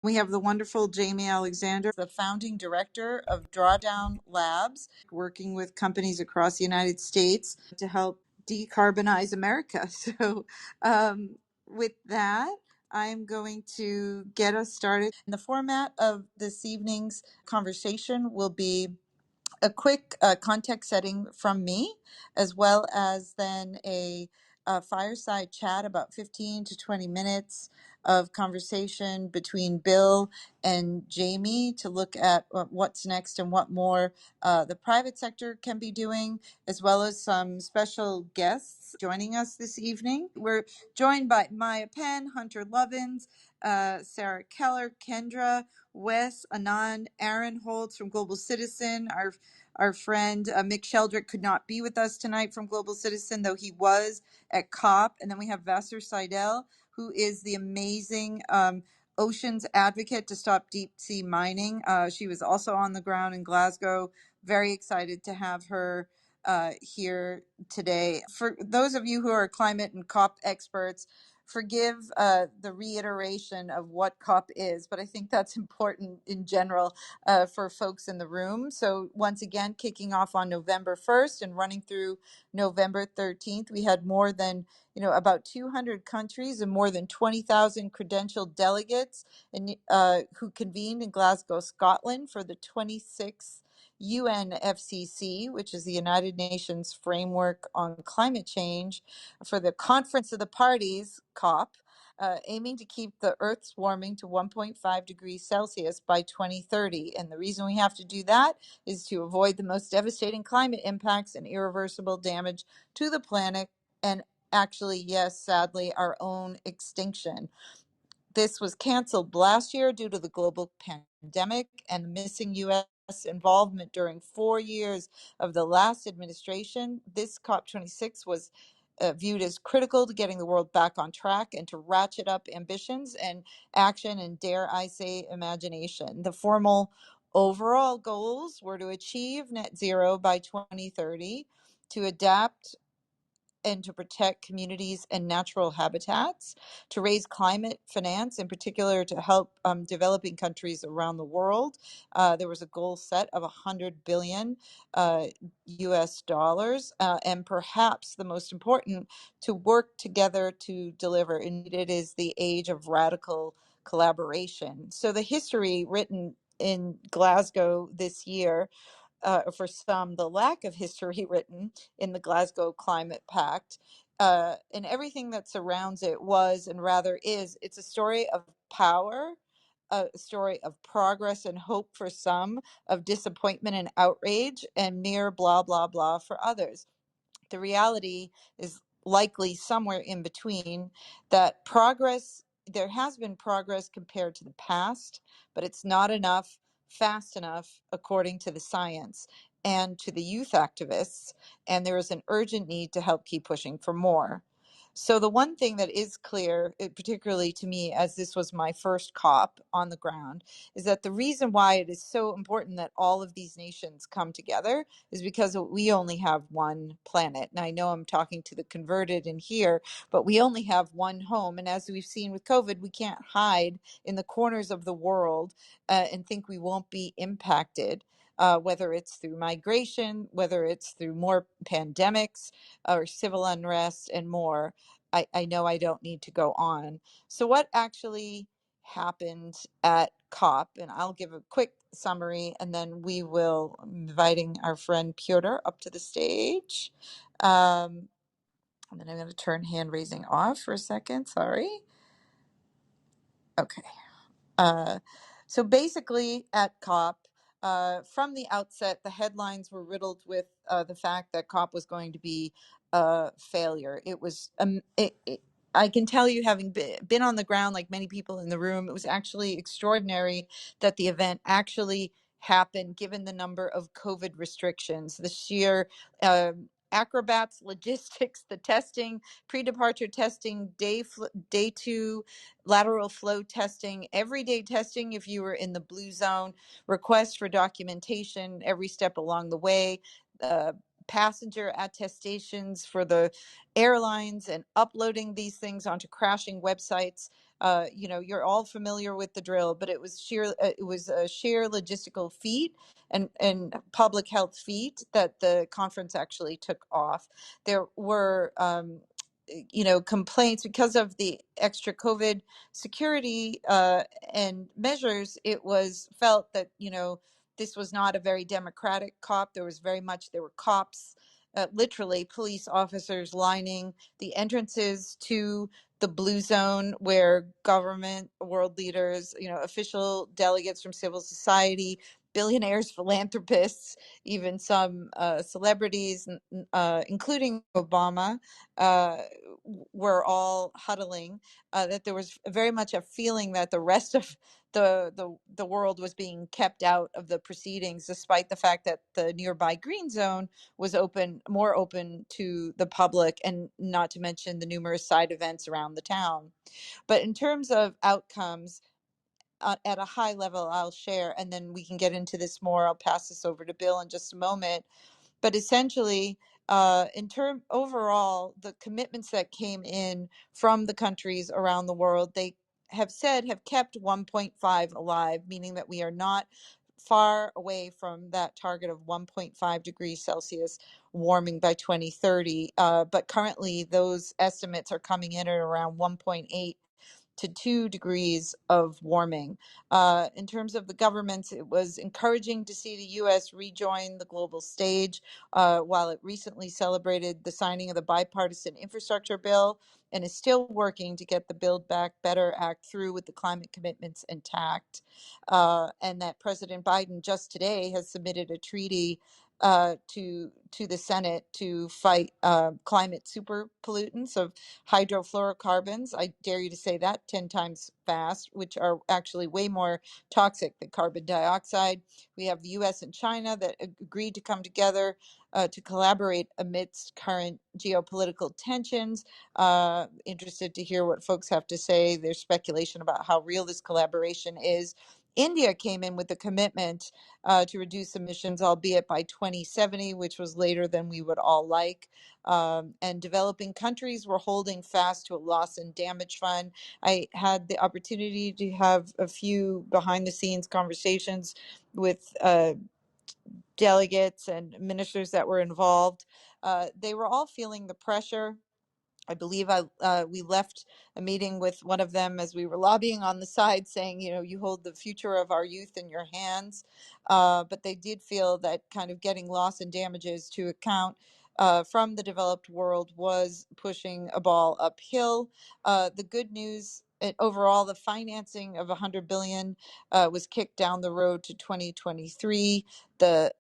We have the wonderful Jamie Alexander, the founding director of Drawdown Labs, working with companies across the United States to help decarbonize America. So, with that, I'm going to get us started. The format of this evening's conversation will be a quick context setting from me, as well as then a fireside chat, about 15 to 20 minutes of conversation between Bill and Jamie to look at what's next and what more the private sector can be doing, as well as some special guests joining us this evening. We're joined by Maya Penn, Hunter Lovins, Sarah Keller, Kendra, Wes, Anand, Aaron Holtz from Global Citizen, our friend Mick Sheldrick could not be with us tonight from Global Citizen, though he was at COP. And then we have Vassar Seidel, who is the amazing oceans advocate to stop deep sea mining. She was also on the ground in Glasgow. Very excited to have her here today. For those of you who are climate and COP experts, forgive the reiteration of what COP is, but I think that's important in general for folks in the room. So once again, kicking off on November 1st and running through November 13th, we had more than about 200 countries and more than 20,000 credentialed delegates who convened in Glasgow, Scotland for the 26th UNFCCC, which is the United Nations Framework on Climate Change, for the Conference of the Parties, COP, aiming to keep the Earth's warming to 1.5 degrees Celsius by 2030. And the reason we have to do that is to avoid the most devastating climate impacts and irreversible damage to the planet, and actually, yes, sadly, our own extinction. This was canceled last year due to the global pandemic and missing U.S. involvement during 4 years of the last administration. This COP26 was viewed as critical to getting the world back on track and to ratchet up ambitions and action and, dare I say, imagination. The formal overall goals were to achieve net zero by 2030, to adapt and to protect communities and natural habitats, to raise climate finance, in particular to help developing countries around the world. There was a goal set of 100 billion US dollars, and perhaps the most important, to work together to deliver. And it is the age of radical collaboration. So the history written in Glasgow this year, for some, the lack of history written in the Glasgow Climate Pact, and everything that surrounds it was, and rather is, it's a story of power, a story of progress and hope for some, of disappointment and outrage, and mere blah, blah, blah for others. The reality is likely somewhere in between, that there has been progress compared to the past, but it's not enough, fast enough, according to the science and to the youth activists. And there is an urgent need to help keep pushing for more. So the one thing that is clear, particularly to me, as this was my first COP on the ground, is that the reason why it is so important that all of these nations come together is because we only have one planet. And I know I'm talking to the converted in here, but we only have one home. And as we've seen with COVID, we can't hide in the corners of the world and think we won't be impacted. Whether it's through migration, whether it's through more pandemics or civil unrest and more. I know I don't need to go on. So what actually happened at COP? And I'll give a quick summary, and then we will inviting our friend Piotr up to the stage. And then I'm going to turn hand raising off for a second. Sorry. Okay. So basically at COP, from the outset, the headlines were riddled with the fact that COP was going to be a failure. It was, I can tell you, having been on the ground like many people in the room, it was actually extraordinary that the event actually happened, given the number of COVID restrictions, the sheer acrobats, logistics, the testing, pre-departure testing, day two, lateral flow testing, everyday testing if you were in the blue zone, requests for documentation every step along the way, passenger attestations for the airlines, and uploading these things onto crashing websites. You're all familiar with the drill, but it was a sheer logistical feat and public health feat that the conference actually took off. There were complaints because of the extra COVID security and measures. It was felt that this was not a very democratic COP. There were cops, literally police officers lining the entrances to the blue zone, where government, world leaders, official delegates from civil society, billionaires, philanthropists, even some celebrities, including Obama, uh, were all huddling. That there was very much a feeling that the rest of the world was being kept out of the proceedings, despite the fact that the nearby green zone was more open to the public, and not to mention the numerous side events around the town. But in terms of outcomes, at a high level, I'll share, and then we can get into this more. I'll pass this over to Bill in just a moment. But essentially, overall, the commitments that came in from the countries around the world, they have kept 1.5 alive, meaning that we are not far away from that target of 1.5 degrees Celsius warming by 2030. But currently, those estimates are coming in at around 1.8 to 2 degrees of warming. In terms of the governments, it was encouraging to see the U.S. rejoin the global stage while it recently celebrated the signing of the bipartisan infrastructure bill and is still working to get the Build Back Better Act through with the climate commitments intact. And that President Biden just today has submitted a treaty to the Senate to fight climate super pollutants of hydrofluorocarbons. I dare you to say that 10 times fast, which are actually way more toxic than carbon dioxide. We have the US and China that agreed to come together to collaborate amidst current geopolitical tensions. Interested to hear what folks have to say. There's speculation about how real this collaboration is. India came in with a commitment to reduce emissions, albeit by 2070, which was later than we would all like. And developing countries were holding fast to a loss and damage fund. I had the opportunity to have a few behind the scenes conversations with delegates and ministers that were involved. They were all feeling the pressure. I believe we left a meeting with one of them as we were lobbying on the side, saying, you hold the future of our youth in your hands. But they did feel that kind of getting loss and damages to account from the developed world was pushing a ball uphill. The good news. Overall, the financing of 100 billion was kicked down the road to 2023. The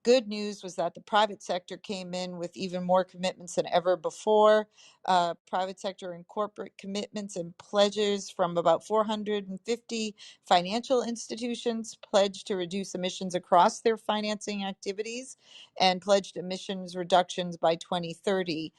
good news was that the private sector came in with even more commitments than ever before. Private sector and corporate commitments and pledges from about 450 financial institutions pledged to reduce emissions across their financing activities and pledged emissions reductions by 2030.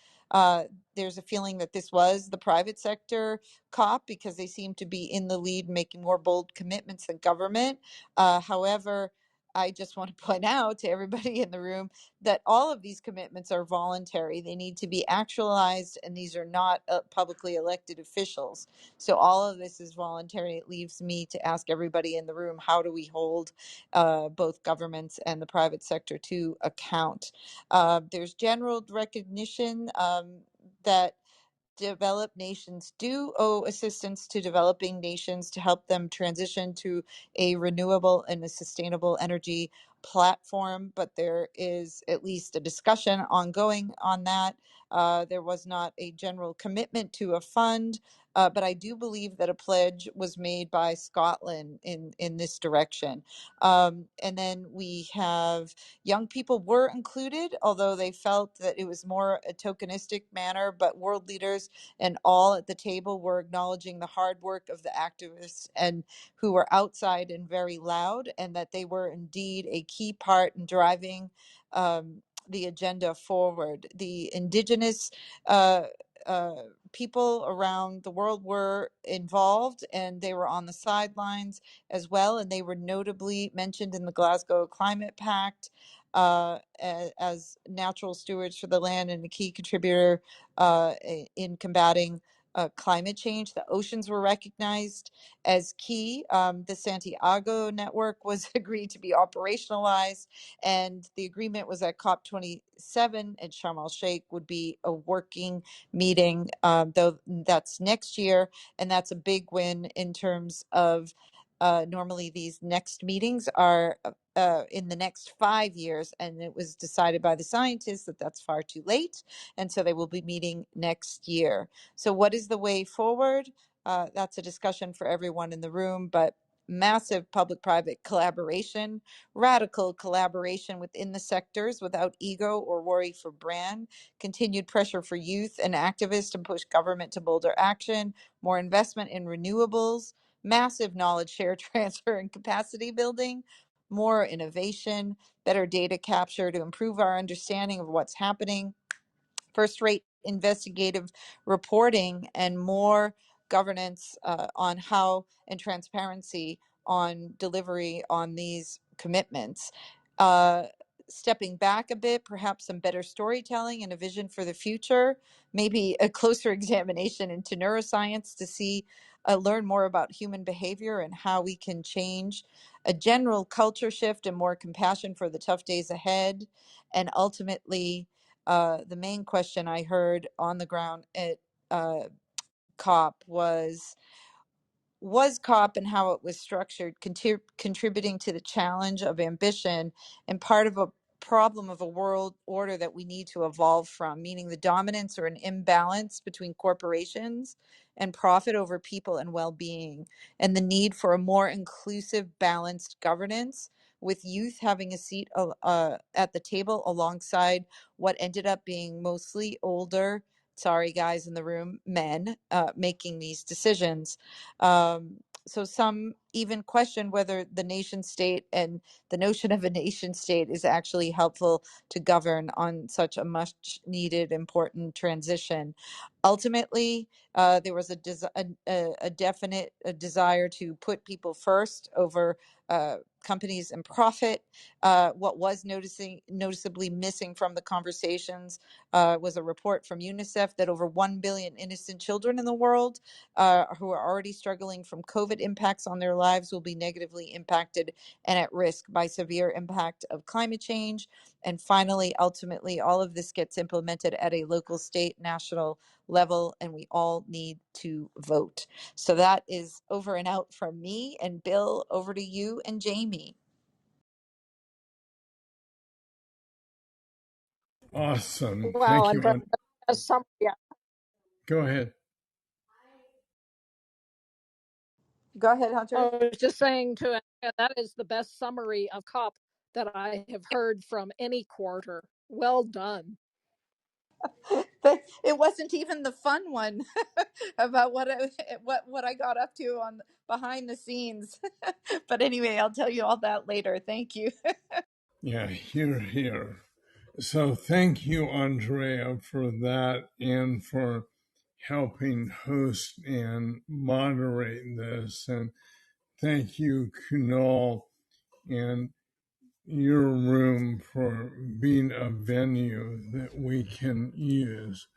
There's a feeling that this was the private sector COP because they seem to be in the lead, making more bold commitments than government. However, I just want to point out to everybody in the room that all of these commitments are voluntary. They need to be actualized, and these are not publicly elected officials. So all of this is voluntary. It leaves me to ask everybody in the room, how do we hold both governments and the private sector to account? There's general recognition that developed nations do owe assistance to developing nations to help them transition to a renewable and a sustainable energy platform, but there is at least a discussion ongoing on that. There was not a general commitment to a fund, but I do believe that a pledge was made by Scotland in this direction. And then we have young people were included, although they felt that it was more a tokenistic manner, but world leaders and all at the table were acknowledging the hard work of the activists and who were outside and very loud, and that they were indeed a key part in driving the agenda forward. The indigenous people around the world were involved, and they were on the sidelines as well, and they were notably mentioned in the Glasgow Climate Pact as natural stewards for the land and a key contributor in combating climate change. The oceans were recognized as key. The Santiago network was agreed to be operationalized, and the agreement was that COP27 at Sharm el Sheikh would be a working meeting, though that's next year, and that's a big win in terms of normally these next meetings are in the next 5 years, and it was decided by the scientists that that's far too late, and so they will be meeting next year. So, what is the way forward? That's a discussion for everyone in the room, but massive public private collaboration, radical collaboration within the sectors without ego or worry for brand, continued pressure for youth and activists to push government to bolder action, more investment in renewables, massive knowledge share transfer and capacity building, more innovation, better data capture to improve our understanding of what's happening, first rate investigative reporting, and more governance on how and transparency on delivery on these commitments. Uh, Stepping back a bit, perhaps some better storytelling and a vision for the future, maybe a closer examination into neuroscience to see, learn more about human behavior and how we can change, a general culture shift and more compassion for the tough days ahead, and ultimately, the main question I heard on the ground at uh, COP was COP and how it was structured contributing to the challenge of ambition and part of a problem of a world order that we need to evolve from, meaning the dominance or an imbalance between corporations and profit over people and well-being, and the need for a more inclusive, balanced governance with youth having a seat at the table alongside what ended up being mostly older, sorry guys in the room, men making these decisions. So some even question whether the nation state and the notion of a nation state is actually helpful to govern on such a much needed important transition. Ultimately, there was a definite desire to put people first over companies and profit. What was noticeably missing from the conversations was a report from UNICEF that over 1 billion innocent children in the world who are already struggling from COVID impacts on their lives will be negatively impacted and at risk by severe impact of climate change. And finally, ultimately, all of this gets implemented at a local, state, national level, and we all need to vote. So that is over and out from me. And Bill, over to you and Jamie. Awesome. Wow, Thank and you. as summary, yeah. Go ahead. Go ahead, I Hunter. was just saying to Andrea, that is the best summary of COP that I have heard from any quarter. Well done. It wasn't even the fun one about what I got up to on behind the scenes. But anyway, I'll tell you all that later. Thank you. Yeah, here. So thank you, Andrea, for that and for helping host and moderate this. And thank you, Kunal, and your room for being a venue that we can use.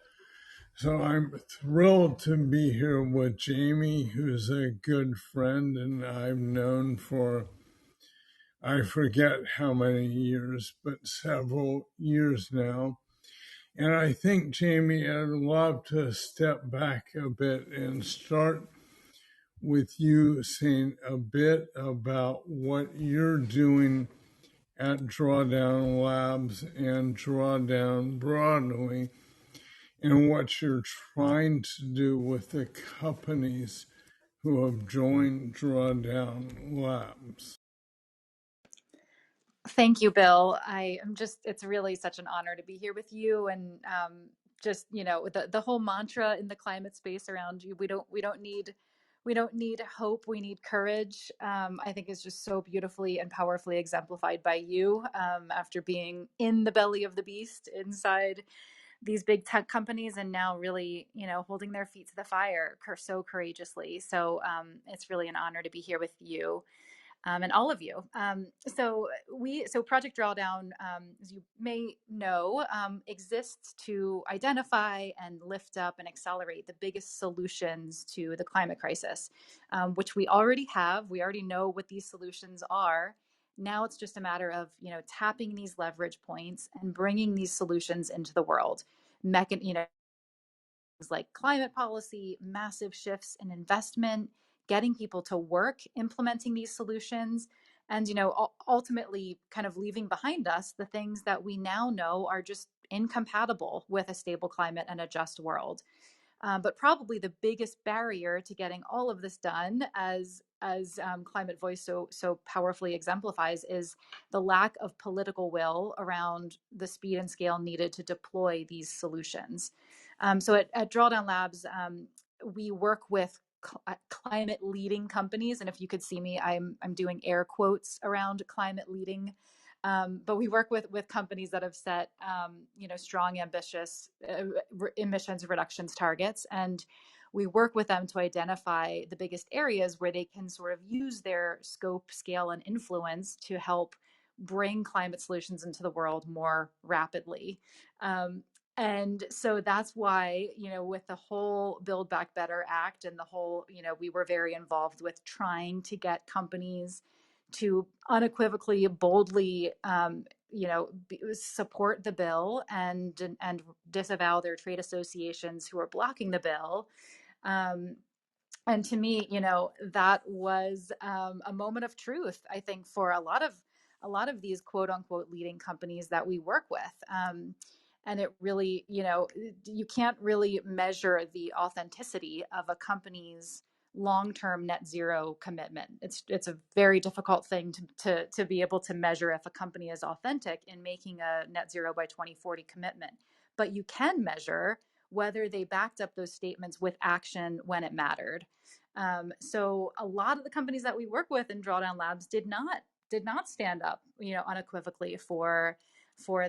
So I'm thrilled to be here with Jamie, who's a good friend and I've known for, I forget how many years, but several years now. And I think, Jamie, I'd love to step back a bit and start with you saying a bit about what you're doing at Drawdown Labs and Drawdown broadly, and what you're trying to do with the companies who have joined Drawdown Labs. Thank you, Bill. It's really such an honor to be here with you. And just, the whole mantra in the climate space around you, we don't need hope, we need courage. I think is just so beautifully and powerfully exemplified by you after being in the belly of the beast inside these big tech companies and now really, holding their feet to the fire so courageously. So it's really an honor to be here with you. and all of you. So Project Drawdown, as you may know, exists to identify and lift up and accelerate the biggest solutions to the climate crisis, which we already have. We already know what these solutions are. Now it's just a matter of tapping these leverage points and bringing these solutions into the world. Like climate policy, massive shifts in investment, getting people to work implementing these solutions, and ultimately kind of leaving behind us the things that we now know are just incompatible with a stable climate and a just world. But probably the biggest barrier to getting all of this done, as ClimateVoice so powerfully exemplifies, is the lack of political will around the speed and scale needed to deploy these solutions. So at Drawdown Labs, we work with climate leading companies, and if you could see me, I'm doing air quotes around climate leading. But we work with companies that have set strong, ambitious emissions reductions targets, and we work with them to identify the biggest areas where they can sort of use their scope, scale, and influence to help bring climate solutions into the world more rapidly. And so that's why, with the whole Build Back Better Act and the whole, we were very involved with trying to get companies to unequivocally, boldly, support the bill and disavow their trade associations who are blocking the bill. And to me, that was a moment of truth, I think, for a lot of these quote unquote leading companies that we work with. And it really, you can't really measure the authenticity of a company's long-term net zero commitment. It's a very difficult thing to be able to measure if a company is authentic in making a net zero by 2040 commitment. But you can measure whether they backed up those statements with action when it mattered. So a lot of the companies that we work with in Drawdown Labs did not stand up, unequivocally for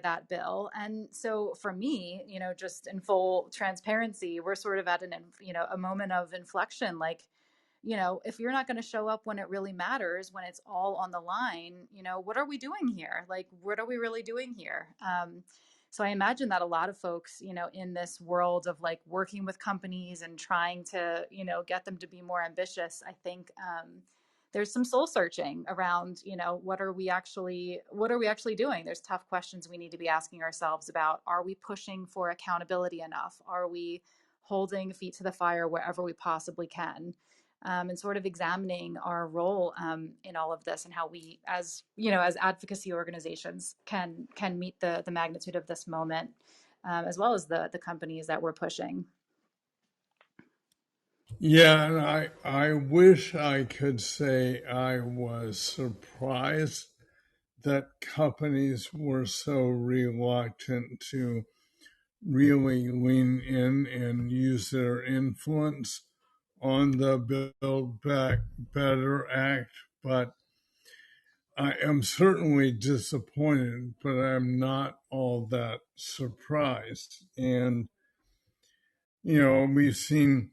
that bill. And so for me, just in full transparency, we're sort of at a moment of inflection. Like, if you're not going to show up when it really matters, when it's all on the line, what are we doing here? Like, what are we really doing here? So I imagine that a lot of folks, in this world of like working with companies and trying to, get them to be more ambitious, I think there's some soul searching around, what are we actually doing? There's tough questions we need to be asking ourselves about, are we pushing for accountability enough? Are we holding feet to the fire wherever we possibly can? And sort of examining our role in all of this and how we, as advocacy organizations, can meet the magnitude of this moment, as well as the companies that we're pushing. Yeah, and I wish I could say I was surprised that companies were so reluctant to really lean in and use their influence on the Build Back Better Act, but I am certainly disappointed, but I'm not all that surprised. And, we've seen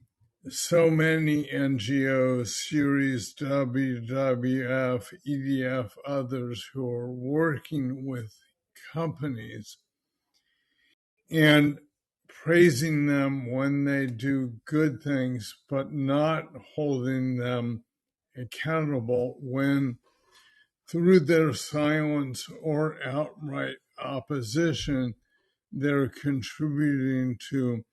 so many NGOs, Series WWF, EDF, others who are working with companies and praising them when they do good things, but not holding them accountable when, through their silence or outright opposition, they're contributing to,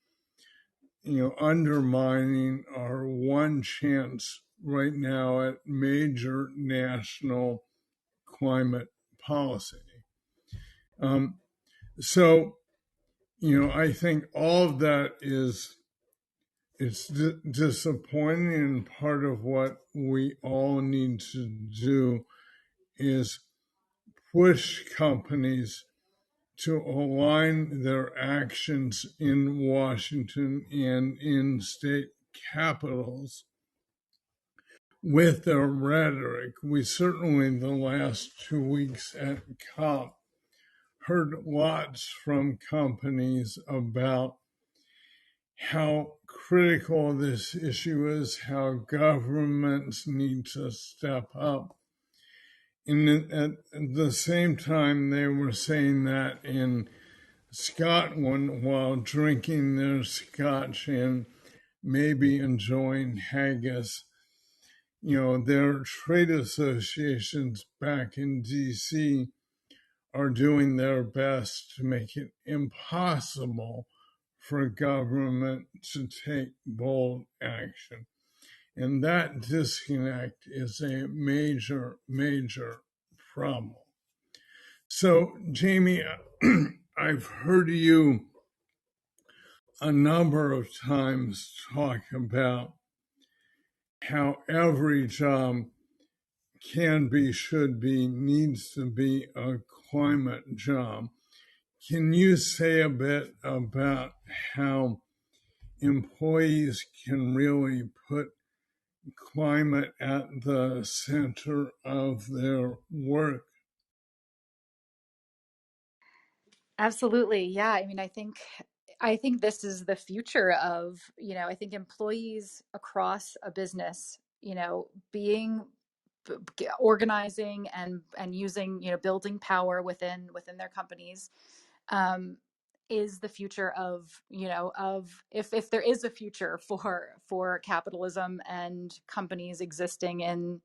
undermining our one chance right now at major national climate policy. So, I think all of that it's disappointing, and part of what we all need to do is push companies to align their actions in Washington and in state capitals with their rhetoric. We certainly, the last 2 weeks at COP, heard lots from companies about how critical this issue is, how governments need to step up. at the same time, they were saying that in Scotland, while drinking their scotch and maybe enjoying haggis, their trade associations back in DC are doing their best to make it impossible for government to take bold action. And that disconnect is a major, major problem. So, Jamie, I've heard you a number of times talk about how every job can be, should be, needs to be a climate job. Can you say a bit about how employees can really put climate at the center of their work? Absolutely. Yeah. I mean, I think this is the future of, I think employees across a business, being organizing and using, building power within their companies, um, is the future of, of if there is a future for capitalism and companies existing in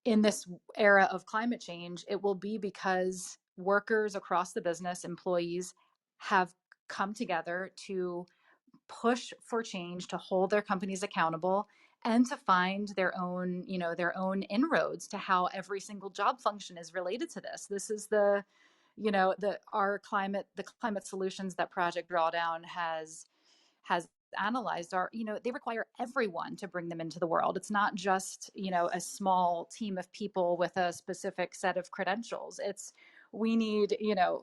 this era of climate change, it will be because workers across the business, employees, have come together to push for change, to hold their companies accountable, and to find their own inroads to how every single job function is related to this. This is the climate solutions that Project Drawdown has analyzed are, they require everyone to bring them into the world. It's not just, a small team of people with a specific set of credentials. We need,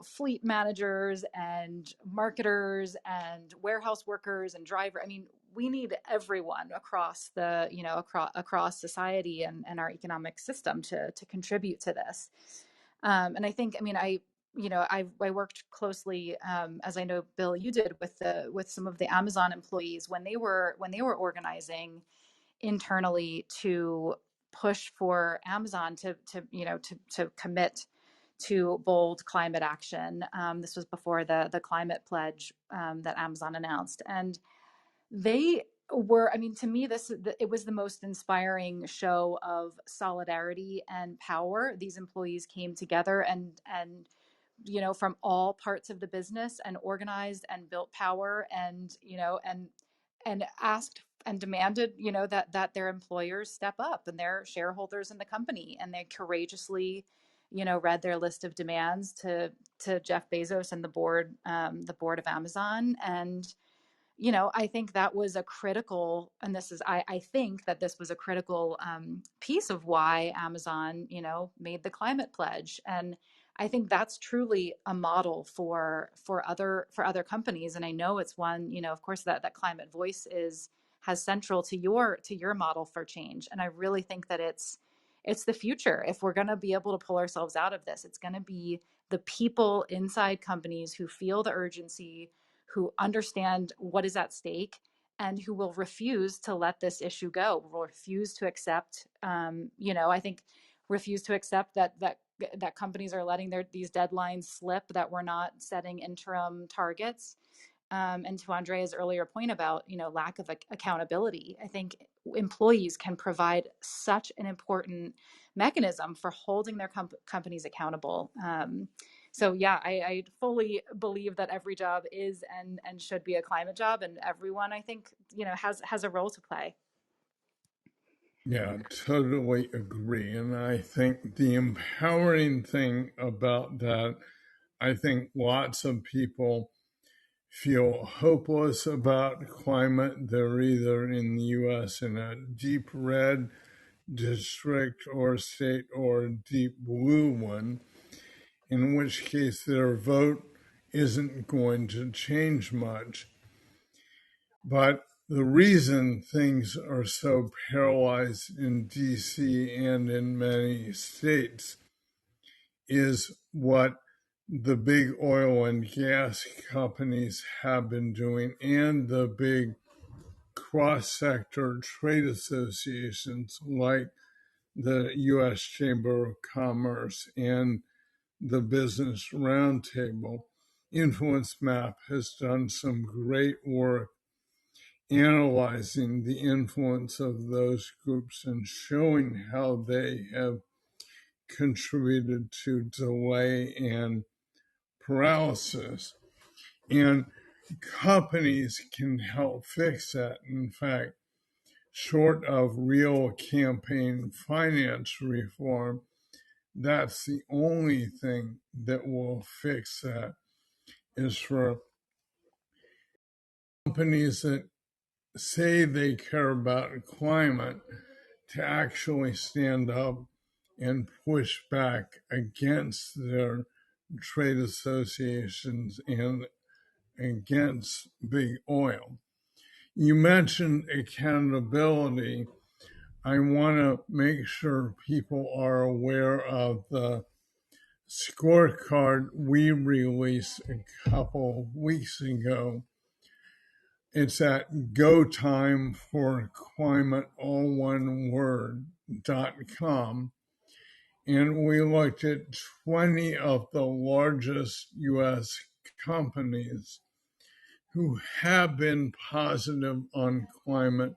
fleet managers and marketers and warehouse workers and driver. I mean, we need everyone across across society and our economic system to contribute to this. And I think, I mean, I worked closely, as I know, Bill, you did with some of the Amazon employees when they were organizing internally to push for Amazon to commit to bold climate action. This was before the climate pledge that Amazon announced, and they were, I mean, to me, it was the most inspiring show of solidarity and power. These employees came together and from all parts of the business and organized and built power and asked and demanded that their employers step up and their shareholders in the company, and they courageously read their list of demands to Jeff Bezos and the board of Amazon. And I think that was a critical, and I think that this was a critical piece of why Amazon, made the climate pledge. And I think that's truly a model for other companies. And I know it's one, of course, that ClimateVoice has central to your model for change. And I really think that it's the future. If we're going to be able to pull ourselves out of this, it's going to be the people inside companies who feel the urgency, who understand what is at stake, and who will refuse to let this issue go, will refuse to accept, I think, refuse to accept that companies are letting these deadlines slip, that we're not setting interim targets. And to Andrea's earlier point about, lack of accountability, I think employees can provide such an important mechanism for holding their companies accountable. So yeah, I fully believe that every job is and should be a climate job, and everyone, I think, has a role to play. Yeah, totally agree. And I think the empowering thing about that, I think lots of people feel hopeless about climate. They're either in the US in a deep red district or state or a deep blue one, in which case their vote isn't going to change much. But the reason things are so paralyzed in DC and in many states is what the big oil and gas companies have been doing, and the big cross-sector trade associations like the U.S. Chamber of Commerce and the Business Roundtable. Influence Map has done some great work analyzing the influence of those groups and showing how they have contributed to delay and paralysis. And companies can help fix that. In fact, short of real campaign finance reform, that's the only thing that will fix that, is for companies that say they care about climate to actually stand up and push back against their trade associations and against big oil. You mentioned accountability. I want to make sure people are aware of the scorecard we released a couple of weeks ago. It's at gotimeforclimate.com. And we looked at 20 of the largest U.S. companies who have been positive on climate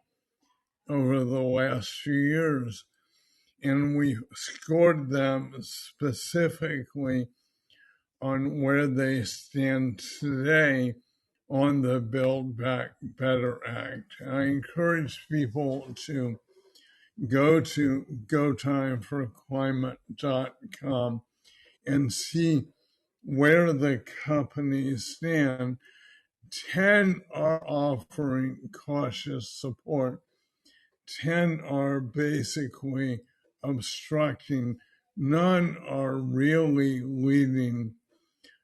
over the last few years. And we scored them specifically on where they stand today on the Build Back Better Act. I encourage people to go to gotimeforclimate.com and see where the companies stand. 10 are offering cautious support. 10 are basically obstructing. None are really leading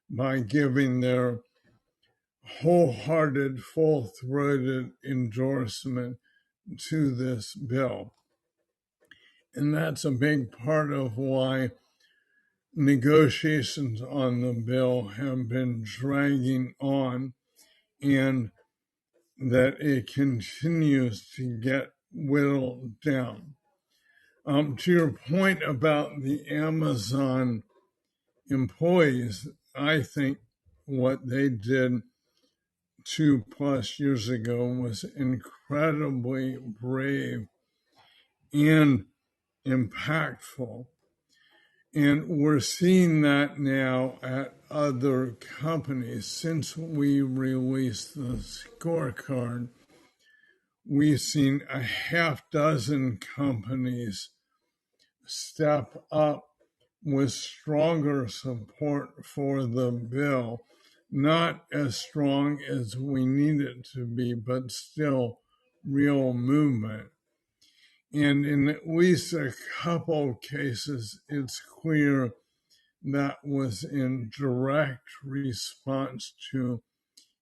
by giving their wholehearted, full-throated endorsement to this bill. And that's a big part of why negotiations on the bill have been dragging on and that it continues to get whittled down. To your point about the Amazon employees, I think what they did 2+ years ago was incredibly brave and impactful. And we're seeing that now at other companies. Since we released the scorecard, we've seen a half dozen companies step up with stronger support for the bill. Not as strong as we need it to be, but still real movement. And in at least a couple cases, it's clear that was in direct response to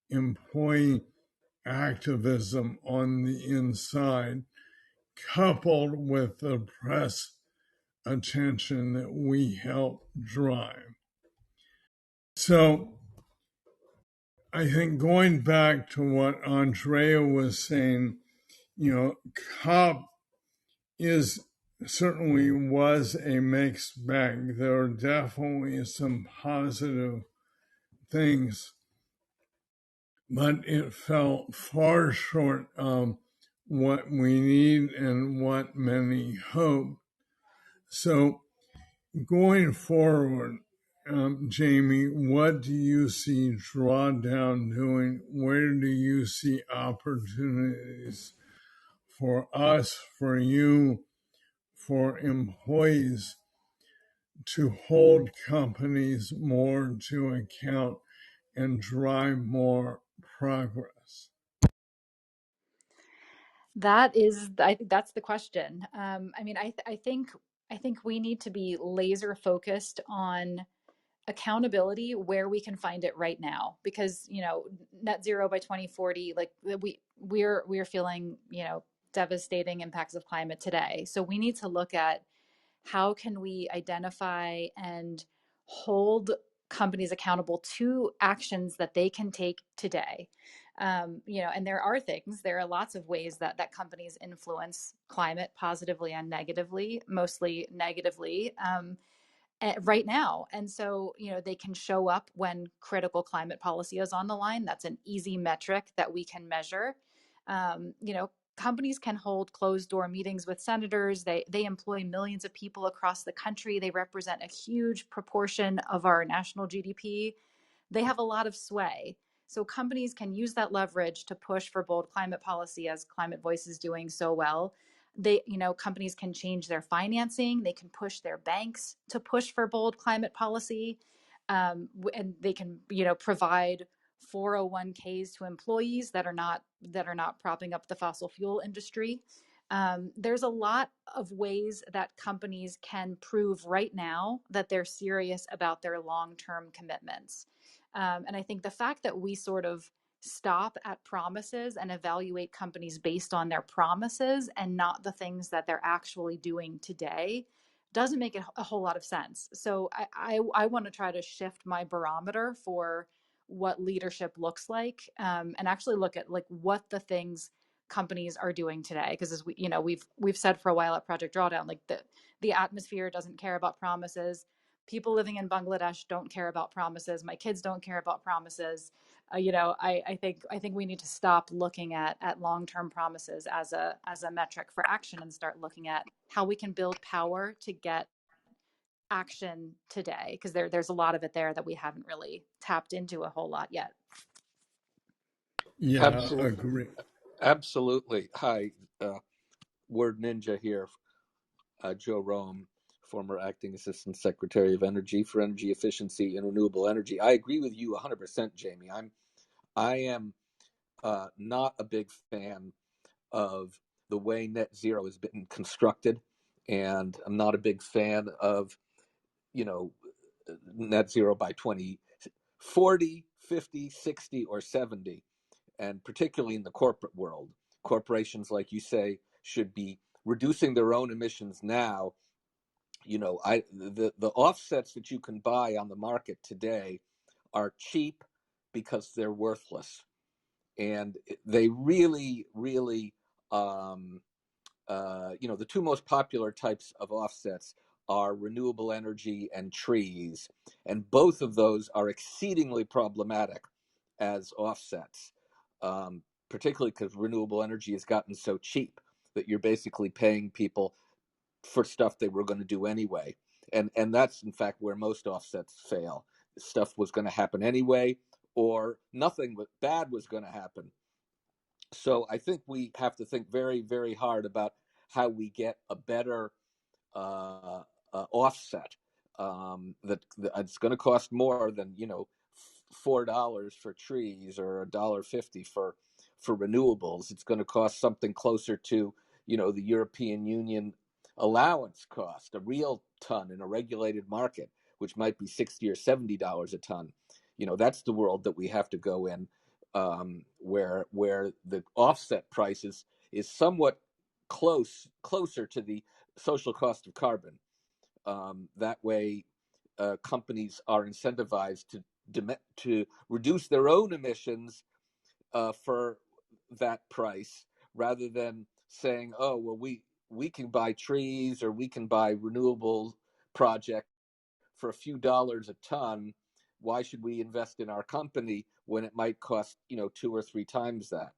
employee activism on the inside, coupled with the press attention that we helped drive. So I think going back to what Andrea was saying, COP certainly was a mixed bag. There are definitely some positive things, but it fell far short of what we need and what many hope. So going forward, Jamie, what do you see Drawdown doing? Where do you see opportunities for us, for you, for employees to hold companies more to account and drive more progress? I think that's the question. I think we need to be laser focused on accountability where we can find it right now, because net zero by 2040, like we're feeling devastating impacts of climate today. So we need to look at how can we identify and hold companies accountable to actions that they can take today. And there are lots of ways that companies influence climate positively and negatively, mostly negatively. Right now. And so, they can show up when critical climate policy is on the line. That's an easy metric that we can measure. Companies can hold closed door meetings with senators. They employ millions of people across the country. They represent a huge proportion of our national GDP. They have a lot of sway. So companies can use that leverage to push for bold climate policy, as ClimateVoice is doing so well. Companies can change their financing. They can push their banks to push for bold climate policy, and they can, provide 401ks to employees that are not propping up the fossil fuel industry. There's a lot of ways that companies can prove right now that they're serious about their long-term commitments. And I think the fact that we sort of stop at promises and evaluate companies based on their promises and not the things that they're actually doing today doesn't make a whole lot of sense. So I want to try to shift my barometer for what leadership looks like, and actually look at like what the things companies are doing today. Because as we've said for a while at Project Drawdown, like the atmosphere doesn't care about promises. People living in Bangladesh don't care about promises. My kids don't care about promises. I think we need to stop looking at long-term promises as a metric for action and start looking at how we can build power to get action today, because there's a lot of it there that we haven't really tapped into a whole lot yet. Yeah, Absolutely. agree. Absolutely. Hi, Word Ninja here. Joe Rome, former acting assistant secretary of energy for energy efficiency and renewable energy. I agree with you 100%, Jamie. I am not a big fan of the way net zero has been constructed, and I'm not a big fan of net zero by 2040, 50, 60, or 70, and particularly in the corporate world. Corporations, like you say, should be reducing their own emissions now. The offsets that you can buy on the market today are cheap because they're worthless, and they really, really, the two most popular types of offsets are renewable energy and trees, and both of those are exceedingly problematic as offsets, particularly because renewable energy has gotten so cheap that you're basically paying people for stuff they were going to do anyway. And that's in fact where most offsets fail. Stuff was going to happen anyway, or nothing bad was going to happen. So I think we have to think very, very hard about how we get a better offset. That it's going to cost more than $4 for trees or $1.50 for renewables. It's going to cost something closer to the European Union allowance cost, a real ton in a regulated market, which might be $60 or $70 a ton. That's the world that we have to go in, where the offset prices is somewhat closer to the social cost of carbon. That way, companies are incentivized to reduce their own emissions for that price, rather than saying, "Oh, well, we can buy trees or we can buy renewable projects for a few dollars a ton. Why should we invest in our company when it might cost 2 or 3 times that?"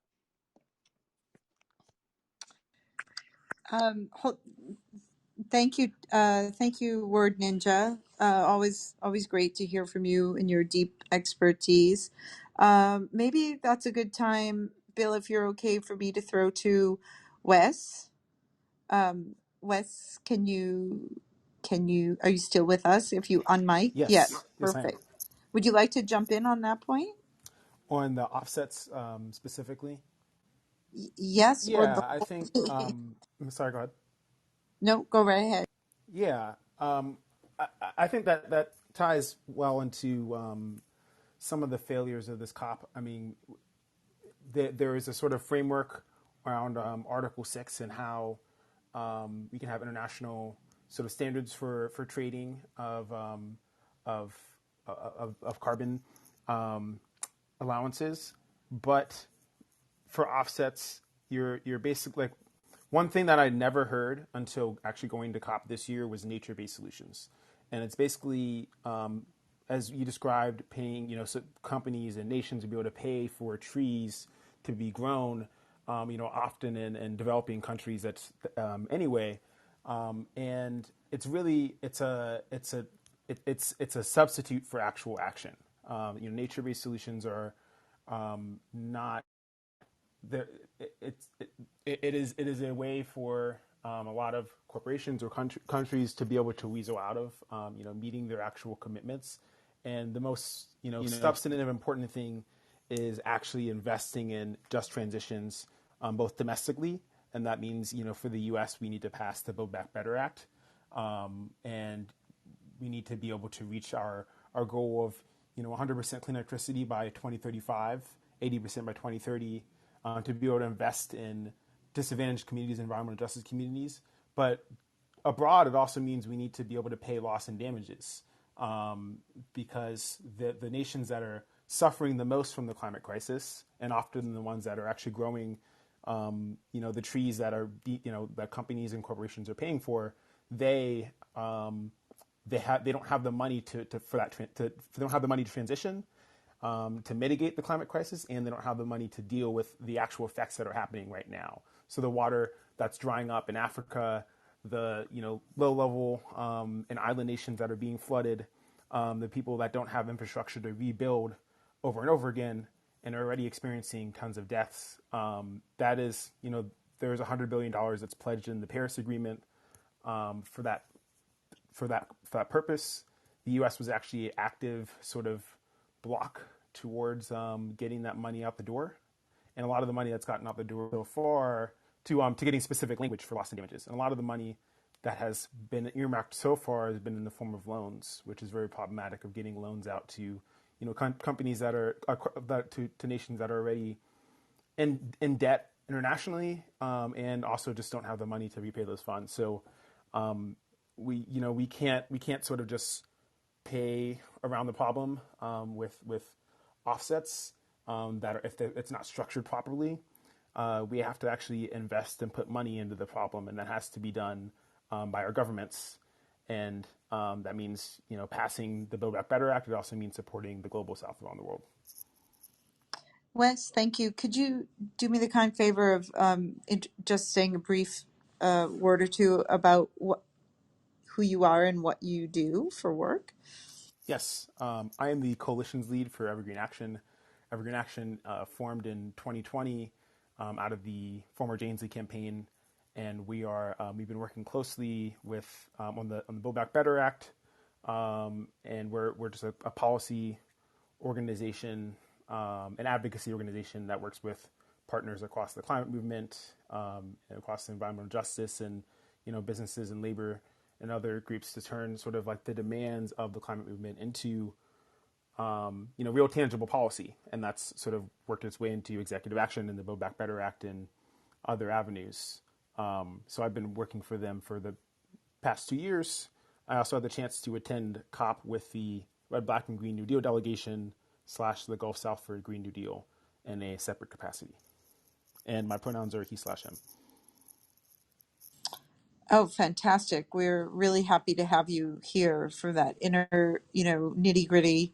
Thank you, Word Ninja. Always great to hear from you and your deep expertise. Maybe that's a good time, Bill, if you're okay for me to throw to Wes. Wes, are you still with us? If you unmic, yes, Yes, I am. perfect. Would you like to jump in on that point? On the offsets specifically, Yes, or the yeah, I think. I'm sorry, go ahead. no, go right ahead. Yeah, I think that ties well into some of the failures of this COP. I mean, there is a sort of framework around Article 6 and how we can have international sort of standards for trading of carbon allowances, but for offsets, you're basically like one thing that I'd never heard until actually going to COP this year was nature-based solutions, and it's basically as you described, paying so companies and nations to be able to pay for trees to be grown, often in developing countries. That's anyway, and it's really it's a substitute for actual action. Nature-based solutions are not there. It is a way for a lot of corporations or countries to be able to weasel out of meeting their actual commitments. And the most substantive important thing is actually investing in just transitions, both domestically, and that means for the U.S. we need to pass the Build Back Better Act, and we need to be able to reach our goal of 100% clean electricity by 2035, 80% by 2030, to be able to invest in disadvantaged communities, environmental justice communities. But abroad, it also means we need to be able to pay loss and damages, because the nations that are suffering the most from the climate crisis, and often the ones that are actually growing, the trees that are that companies and corporations are paying for, they don't have the money they don't have the money to transition, to mitigate the climate crisis, and they don't have the money to deal with the actual effects that are happening right now. So the water that's drying up in Africa, the low level and island nations that are being flooded, the people that don't have infrastructure to rebuild over and over again and are already experiencing tons of deaths. That is, there's $100 billion that's pledged in the Paris Agreement for that purpose. The U.S. was actually an active sort of block towards getting that money out the door, and a lot of the money that's gotten out the door so far to getting specific language for loss and damages, and a lot of the money that has been earmarked so far has been in the form of loans, which is very problematic, of getting loans out to companies that are to nations that are already in debt internationally, and also just don't have the money to repay those funds. So we can't sort of just pay around the problem with offsets that are, if it's not structured properly. We have to actually invest and put money into the problem, and that has to be done by our governments. And that means passing the Build Back Better Act. It also means supporting the global South around the world. Wes, thank you. Could you do me the kind favor of just saying a brief word or two about who you are and what you do for work? Yes, I am the coalitions lead for Evergreen Action. Evergreen Action formed in 2020 out of the former Janesley campaign, and we've been working closely with on the Build Back Better Act, and we're just a policy organization, an advocacy organization that works with partners across the climate movement, and across environmental justice, and businesses and labor and other groups to turn sort of like the demands of the climate movement into real tangible policy. And that's sort of worked its way into executive action in the Build Back Better Act and other avenues. So I've been working for them for the past 2 years. I also had the chance to attend COP with the Red, Black, and Green New Deal delegation / the Gulf Southward Green New Deal in a separate capacity. And my pronouns are he/him. Oh, fantastic. We're really happy to have you here for that inner, nitty gritty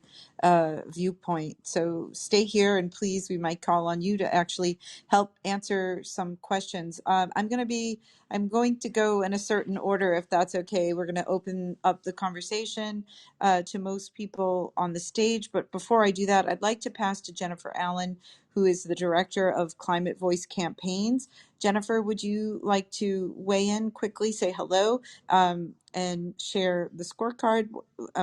viewpoint. So stay here, and please, we might call on you to actually help answer some questions. I'm going to go in a certain order, if that's okay. We're going to open up the conversation to most people on the stage. But before I do that, I'd like to pass to Jennifer Allen, who is the director of ClimateVoice campaigns. Jennifer, would you like to weigh in quickly, say hello, and share the scorecard,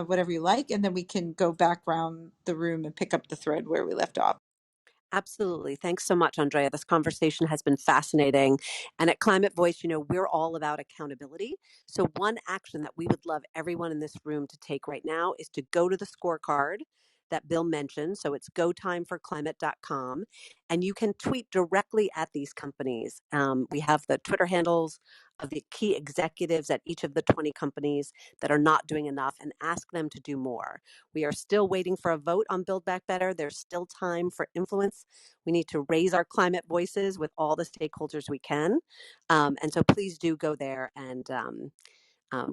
whatever you like, and then we can go back around the room and pick up the thread where we left off. Absolutely. Thanks so much, Andrea. This conversation has been fascinating. And at Climate Voice, we're all about accountability. So one action that we would love everyone in this room to take right now is to go to the scorecard, that Bill mentioned. So it's gotimeforclimate.com. And you can tweet directly at these companies. We have the Twitter handles of the key executives at each of the 20 companies that are not doing enough and ask them to do more. We are still waiting for a vote on Build Back Better. There's still time for influence. We need to raise our climate voices with all the stakeholders we can. And so please do go there and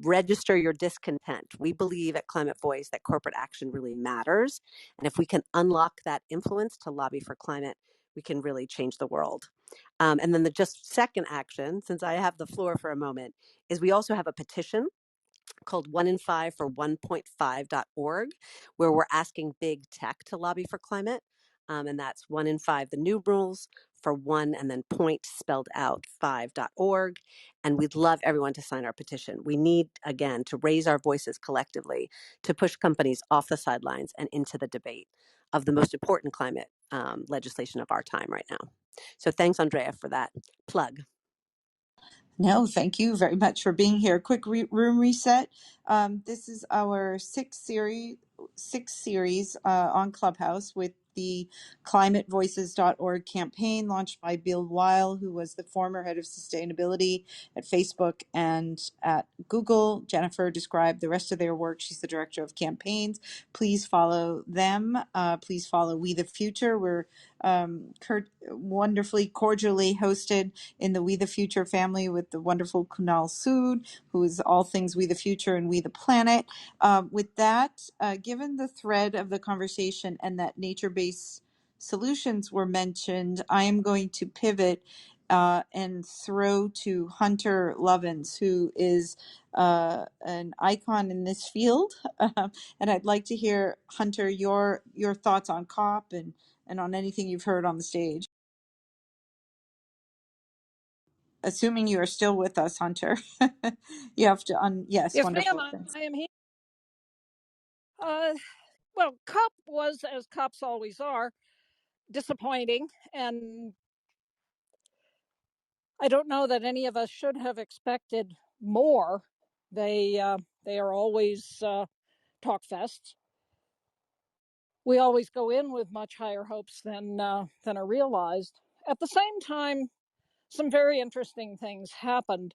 register your discontent. We believe at Climate Voice that corporate action really matters. And if we can unlock that influence to lobby for climate, we can really change the world. And then the just second action, since I have the floor for a moment, is we also have a petition called 1 in 5 for 1.5.org, where we're asking big tech to lobby for climate. And that's 1 in 5, the new rules for 1 and then point spelled out 5.org. And we'd love everyone to sign our petition. We need, again, to raise our voices collectively to push companies off the sidelines and into the debate of the most important climate legislation of our time right now. So thanks, Andrea, for that plug. No, thank you very much for being here. Quick room reset. This is our sixth series on Clubhouse with the ClimateVoices.org campaign launched by Bill Weil, who was the former head of sustainability at Facebook and at Google. Jennifer described the rest of their work. She's the director of campaigns. Please follow them. Please follow We the Future. We're wonderfully, cordially hosted in the We the Future family with the wonderful Kunal Sood, who is all things We the Future and We the Planet. With that, given the thread of the conversation and that nature-based solutions were mentioned, I am going to pivot and throw to Hunter Lovins, who is an icon in this field. And I'd like to hear, Hunter, your thoughts on COP and on anything you've heard on the stage. Assuming you are still with us, Hunter. You have to yes, Yes, ma'am, wonderful. Thanks. I am here. Well, COP was, as COPs always are, disappointing, and I don't know that any of us should have expected more. They are always talk fests. We always go in with much higher hopes than are realized. At the same time, some very interesting things happened.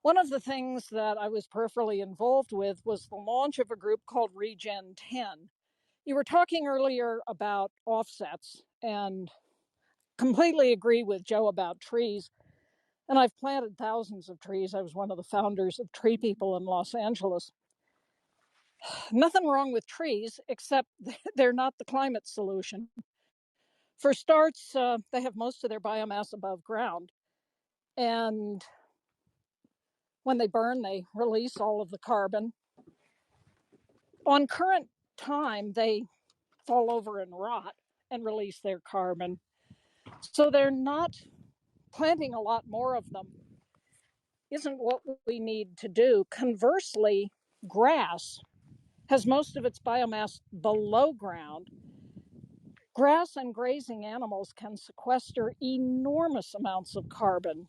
One of the things that I was peripherally involved with was the launch of a group called Regen 10. You were talking earlier about offsets, and completely agree with Joe about trees. And I've planted thousands of trees. I was one of the founders of Tree People in Los Angeles. Nothing wrong with trees, except they're not the climate solution. For starts, they have most of their biomass above ground. And when they burn, they release all of the carbon. On current time, they fall over and rot and release their carbon. So they're not planting a lot more of them. Isn't what we need to do. Conversely, grass has most of its biomass below ground. Grass and grazing animals can sequester enormous amounts of carbon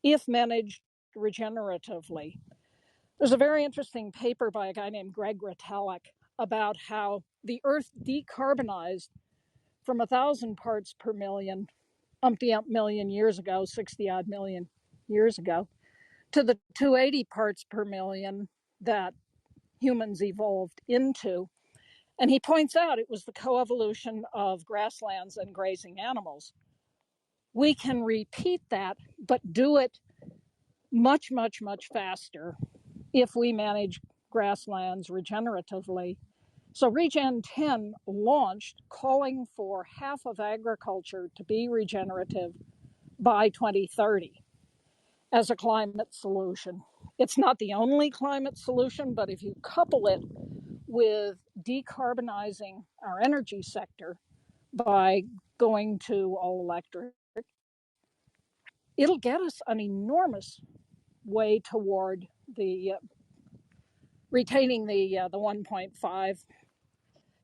if managed regeneratively. There's a very interesting paper by a guy named Greg Retallack about how the Earth decarbonized from 1,000 parts per million, umpty-ump million years ago, 60-odd million years ago, to the 280 parts per million that humans evolved into. And he points out it was the coevolution of grasslands and grazing animals. We can repeat that, but do it much, much, much faster if we manage grasslands regeneratively. So Regen 10 launched calling for half of agriculture to be regenerative by 2030 as a climate solution. It's not the only climate solution, but if you couple it with decarbonizing our energy sector by going to all electric, it'll get us an enormous way toward the retaining the 1.5,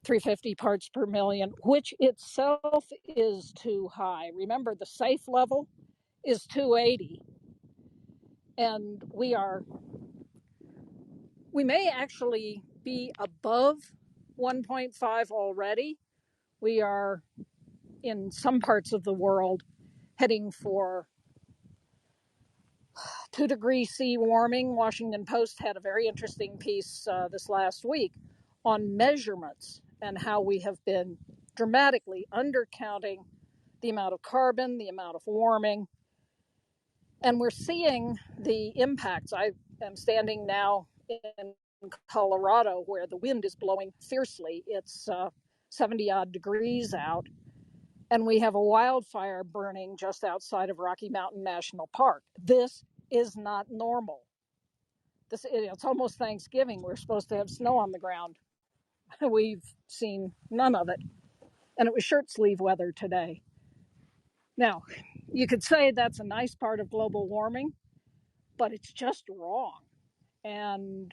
350 parts per million, which itself is too high. Remember, the safe level is 280, and we may actually be above 1.5 already. We are in some parts of the world heading for 2 degrees C warming. Washington Post had a very interesting piece this last week on measurements and how we have been dramatically undercounting the amount of carbon, the amount of warming, and we're seeing the impacts. I am standing now in Colorado where the wind is blowing fiercely. It's 70 odd degrees out, and we have a wildfire burning just outside of Rocky Mountain National Park. This is not normal. It's almost Thanksgiving. We're supposed to have snow on the ground. We've seen none of it. And it was shirt sleeve weather today. Now, you could say that's a nice part of global warming, but it's just wrong. And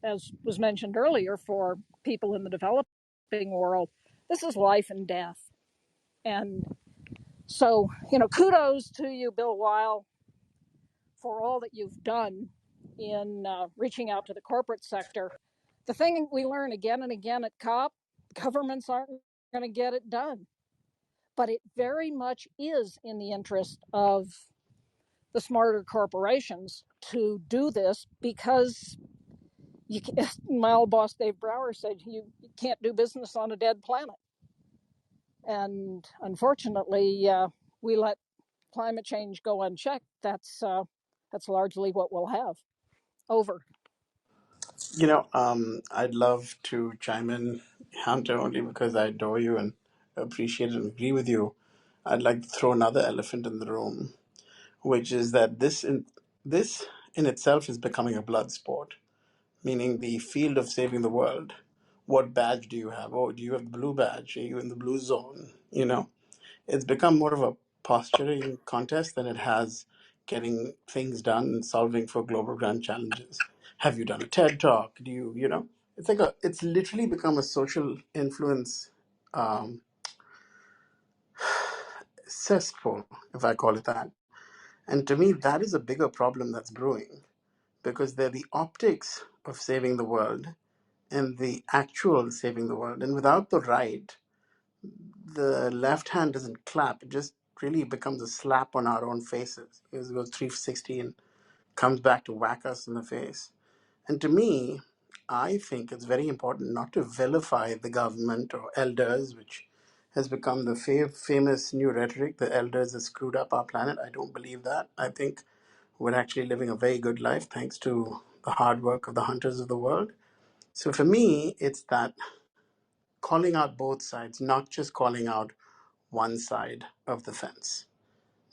as was mentioned earlier, for people in the developing world, this is life and death. And so, kudos to you, Bill Weil, for all that you've done in reaching out to the corporate sector. The thing we learn again and again at COP, governments aren't going to get it done. But it very much is in the interest of the smarter corporations to do this, because my old boss Dave Brower said you can't do business on a dead planet. And unfortunately, we let climate change go unchecked. That's largely what we'll have. Over. I'd love to chime in, Hunter, only because I adore you and appreciate and agree with you. I'd like to throw another elephant in the room, which is that this in itself is becoming a blood sport, meaning the field of saving the world. What badge do you have? Oh, do you have the blue badge? Are you in the blue zone? It's become more of a posturing contest than it has getting things done and solving for global grand challenges. Have you done a TED talk? It's literally become a social influence um, cesspool, if I call it that. And to me, that is a bigger problem that's brewing, because they're the optics of saving the world and the actual saving the world. And without the right, the left hand doesn't clap. It just really becomes a slap on our own faces. It goes 360 and comes back to whack us in the face. And to me, I think it's very important not to vilify the government or elders, which has become the famous new rhetoric. The elders have screwed up our planet. I don't believe that. I think we're actually living a very good life thanks to the hard work of the hunters of the world. So for me, it's that calling out both sides, not just calling out one side of the fence,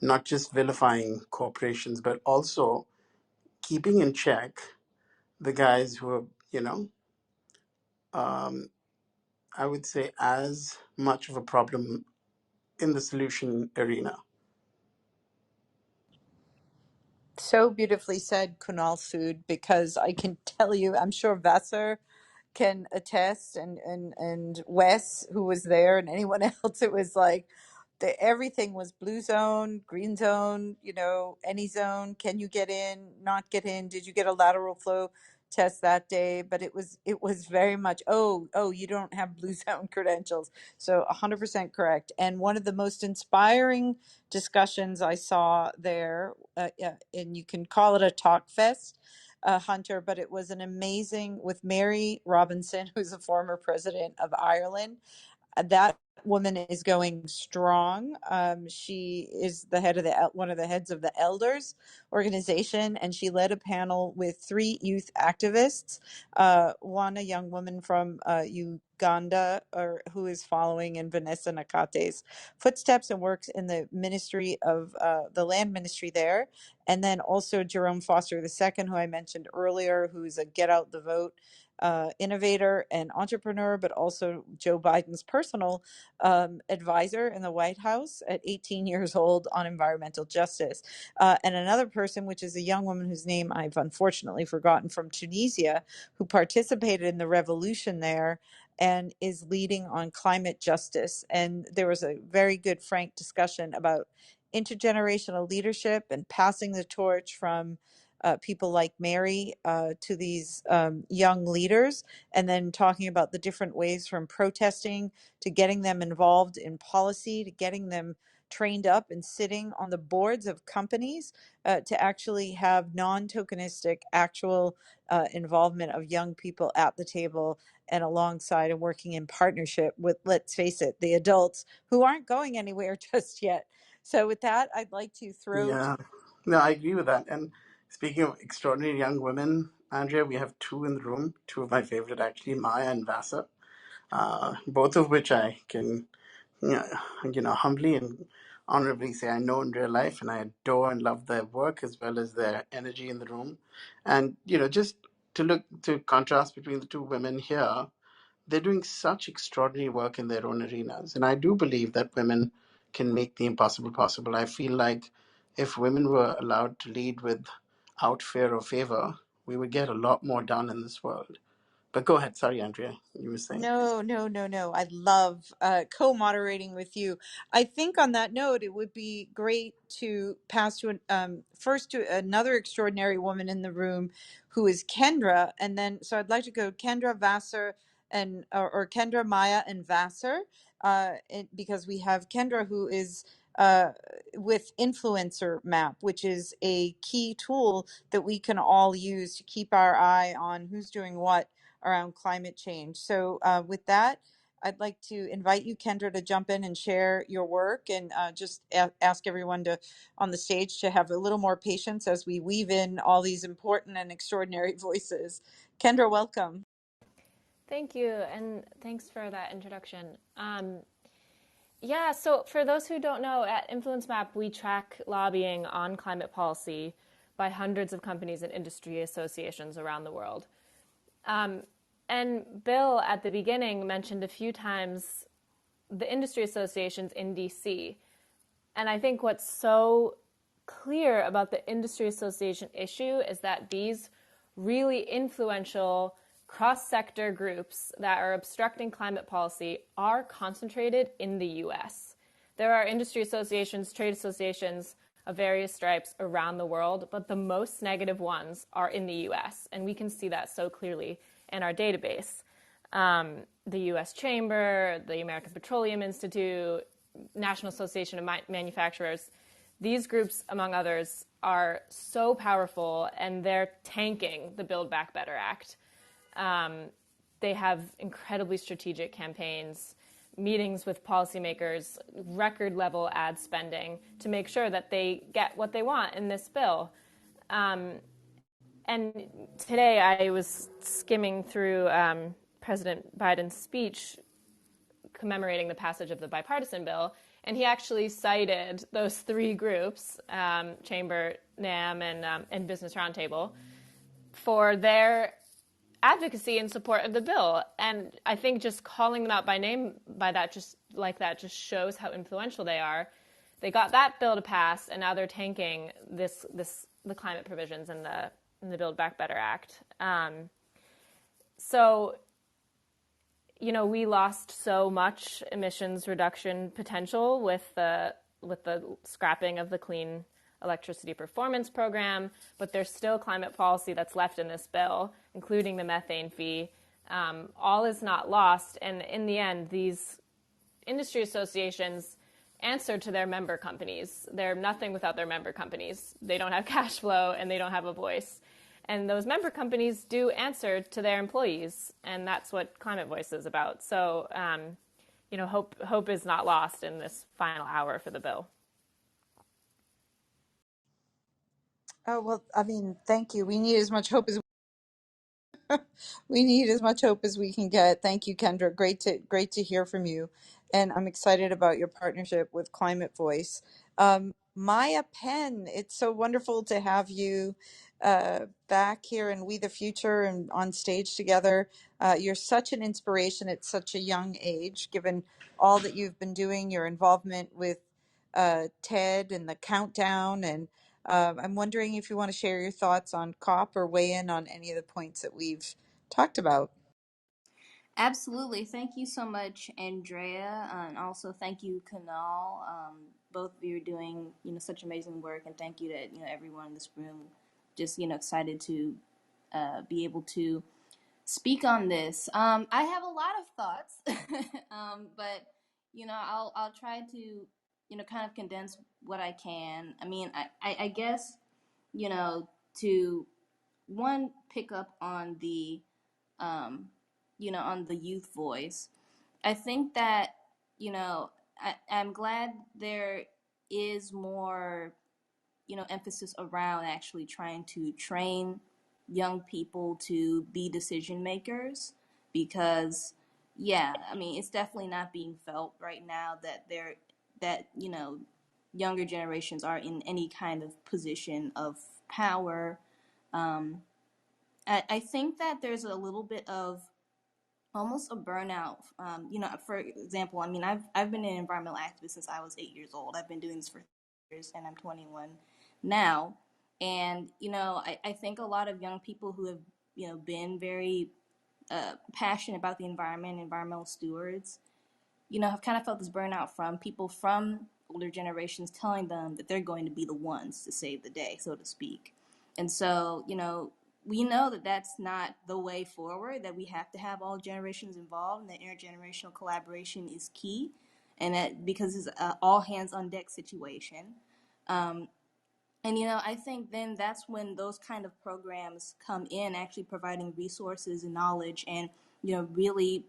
not just vilifying corporations, but also keeping in check the guys who are, um, I would say, as much of a problem in the solution arena. So beautifully said, Kunal Sood, because I can tell you, I'm sure Vassar can attest, and Wes, who was there, and anyone else. It was like everything was blue zone, green zone, any zone. Can you get in, not get in? Did you get a lateral flow test that day? But it was very much, oh, you don't have blue zone credentials. So 100% correct. And one of the most inspiring discussions I saw there, yeah, and you can call it a talk fest, Hunter, but it was an amazing, with Mary Robinson, who's a former president of Ireland. That woman is going strong. She is the head of one of the heads of the elders organization, and she led a panel with 3 youth activists. One, a young woman from Uganda, who is following in Vanessa Nakate's footsteps and works in the ministry of the land ministry there. And then also Jerome Foster II, who I mentioned earlier, who's a get out the vote innovator and entrepreneur, but also Joe Biden's personal advisor in the White House at 18 years old on environmental justice. And another person, which is a young woman whose name I've unfortunately forgotten, from Tunisia, who participated in the revolution there and is leading on climate justice. And there was a very good, frank discussion about intergenerational leadership and passing the torch from people like Mary to these young leaders, and then talking about the different ways from protesting to getting them involved in policy to getting them trained up and sitting on the boards of companies to actually have non-tokenistic actual involvement of young people at the table and alongside and working in partnership with, let's face it, the adults who aren't going anywhere just yet. So with that, I'd like to throw to Yeah, no, I agree with that. And speaking of extraordinary young women, Andrea, we have two in the room, two of my favorite actually, Maya and Vasa, both of which I can, humbly and honorably say I know in real life, and I adore and love their work as well as their energy in the room. And, just to look to contrast between the two women here, they're doing such extraordinary work in their own arenas. And I do believe that women can make the impossible possible. I feel like if women were allowed to lead without fear or favor, we would get a lot more done in this world. But go ahead. Sorry, Andrea, you were saying. No, no, no, no. I love co-moderating with you. I think on that note, it would be great to pass to first to another extraordinary woman in the room, who is Kendra, and then so I'd like to go Kendra Vassar and or Kendra Maya and Vassar, because we have Kendra who is with Influencer Map, which is a key tool that we can all use to keep our eye on who's doing what around climate change. So with that, I'd like to invite you, Kendra, to jump in and share your work, and just ask everyone to on the stage to have a little more patience as we weave in all these important and extraordinary voices. Kendra, welcome. Thank you, and thanks for that introduction. Yeah, so for those who don't know, at Influence Map, we track lobbying on climate policy by hundreds of companies and industry associations around the world. And Bill, at the beginning, mentioned a few times the industry associations in DC. And I think what's so clear about the industry association issue is that these really influential cross-sector groups that are obstructing climate policy are concentrated in the US. There are industry associations, trade associations of various stripes around the world, but the most negative ones are in the US, and we can see that so clearly in our database. The US Chamber, the American Petroleum Institute, National Association of Manufacturers, these groups, among others, are so powerful, and they're tanking the Build Back Better Act. They have incredibly strategic campaigns, meetings with policymakers, record level ad spending to make sure that they get what they want in this bill. And today I was skimming through President Biden's speech commemorating the passage of the bipartisan bill, and he actually cited those three groups, Chamber, NAM, and Business Roundtable, for their advocacy in support of the bill. And I think just calling them out by name just shows how influential they are. They got that bill to pass, and now they're tanking the climate provisions in the Build Back Better Act. So, we lost so much emissions reduction potential with the scrapping of the Clean Electricity Performance Program, but there's still climate policy that's left in this bill, including the methane fee. All is not lost, and in the end, these industry associations answer to their member companies. They're nothing without their member companies. They don't have cash flow, and they don't have a voice. And those member companies do answer to their employees, and that's what ClimateVoice is about. So, hope is not lost in this final hour for the bill. Oh, well, I mean, thank you. We need as much hope as we need as much hope as we can get. Thank you, Kendra. Great to hear from you, and I'm excited about your partnership with Climate Voice. Maya Penn, it's so wonderful to have you back here in We the Future and on stage together. You're such an inspiration at such a young age, given all that you've been doing, your involvement with TED and the countdown, and I'm wondering if you want to share your thoughts on COP or weigh in on any of the points that we've talked about. Absolutely. Thank you so much, Andrea, and also thank you, Kunal. Both of you are doing, such amazing work, and thank you to, everyone in this room just excited to be able to speak on this. I have a lot of thoughts, but I'll try to kind of condense what I can. I mean, I guess to one pick up on the on the youth voice. I think that I'm glad there is more emphasis around actually trying to train young people to be decision makers, because yeah, I mean, it's definitely not being felt right now that younger generations are in any kind of position of power. I think that there's a little bit of almost a burnout. For example, I mean, I've been an environmental activist since I was 8 years old. I've been doing this for years, and I'm 21 now. And I think a lot of young people who have been very passionate about the environment, environmental stewards, have kind of felt this burnout from people from older generations telling them that they're going to be the ones to save the day, so to speak. And so, we know that that's not the way forward, that we have to have all generations involved, and that intergenerational collaboration is key, and that because it's an all hands on deck situation. And I think then that's when those kind of programs come in, actually providing resources and knowledge, and really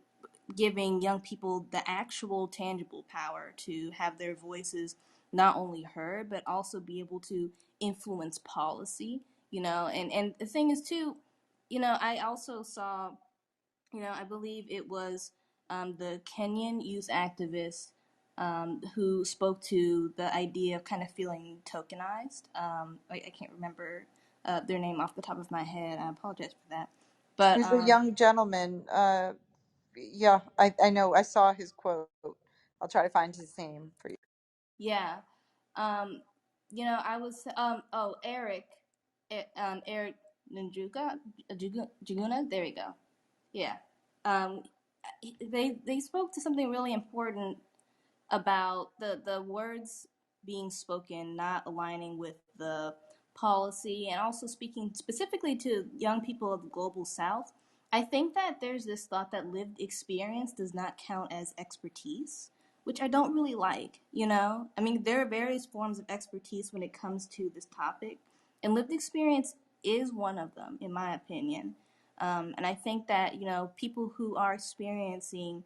giving young people the actual tangible power to have their voices not only heard, but also be able to influence policy. And the thing is too, I also saw, I believe it was the Kenyan youth activist who spoke to the idea of kind of feeling tokenized. I can't remember their name off the top of my head. I apologize for that. But He's a young gentleman. Yeah, I know. I saw his quote. I'll try to find his name for you. yeah, I was Eric, Eric Njuguna. There you go. Yeah, um, they spoke to something really important about the words being spoken not aligning with the policy, and also speaking specifically to young people of the global south. I think that there's this thought that lived experience does not count as expertise, which I don't really like. I mean, there are various forms of expertise when it comes to this topic, and lived experience is one of them, in my opinion. And I think that people who are experiencing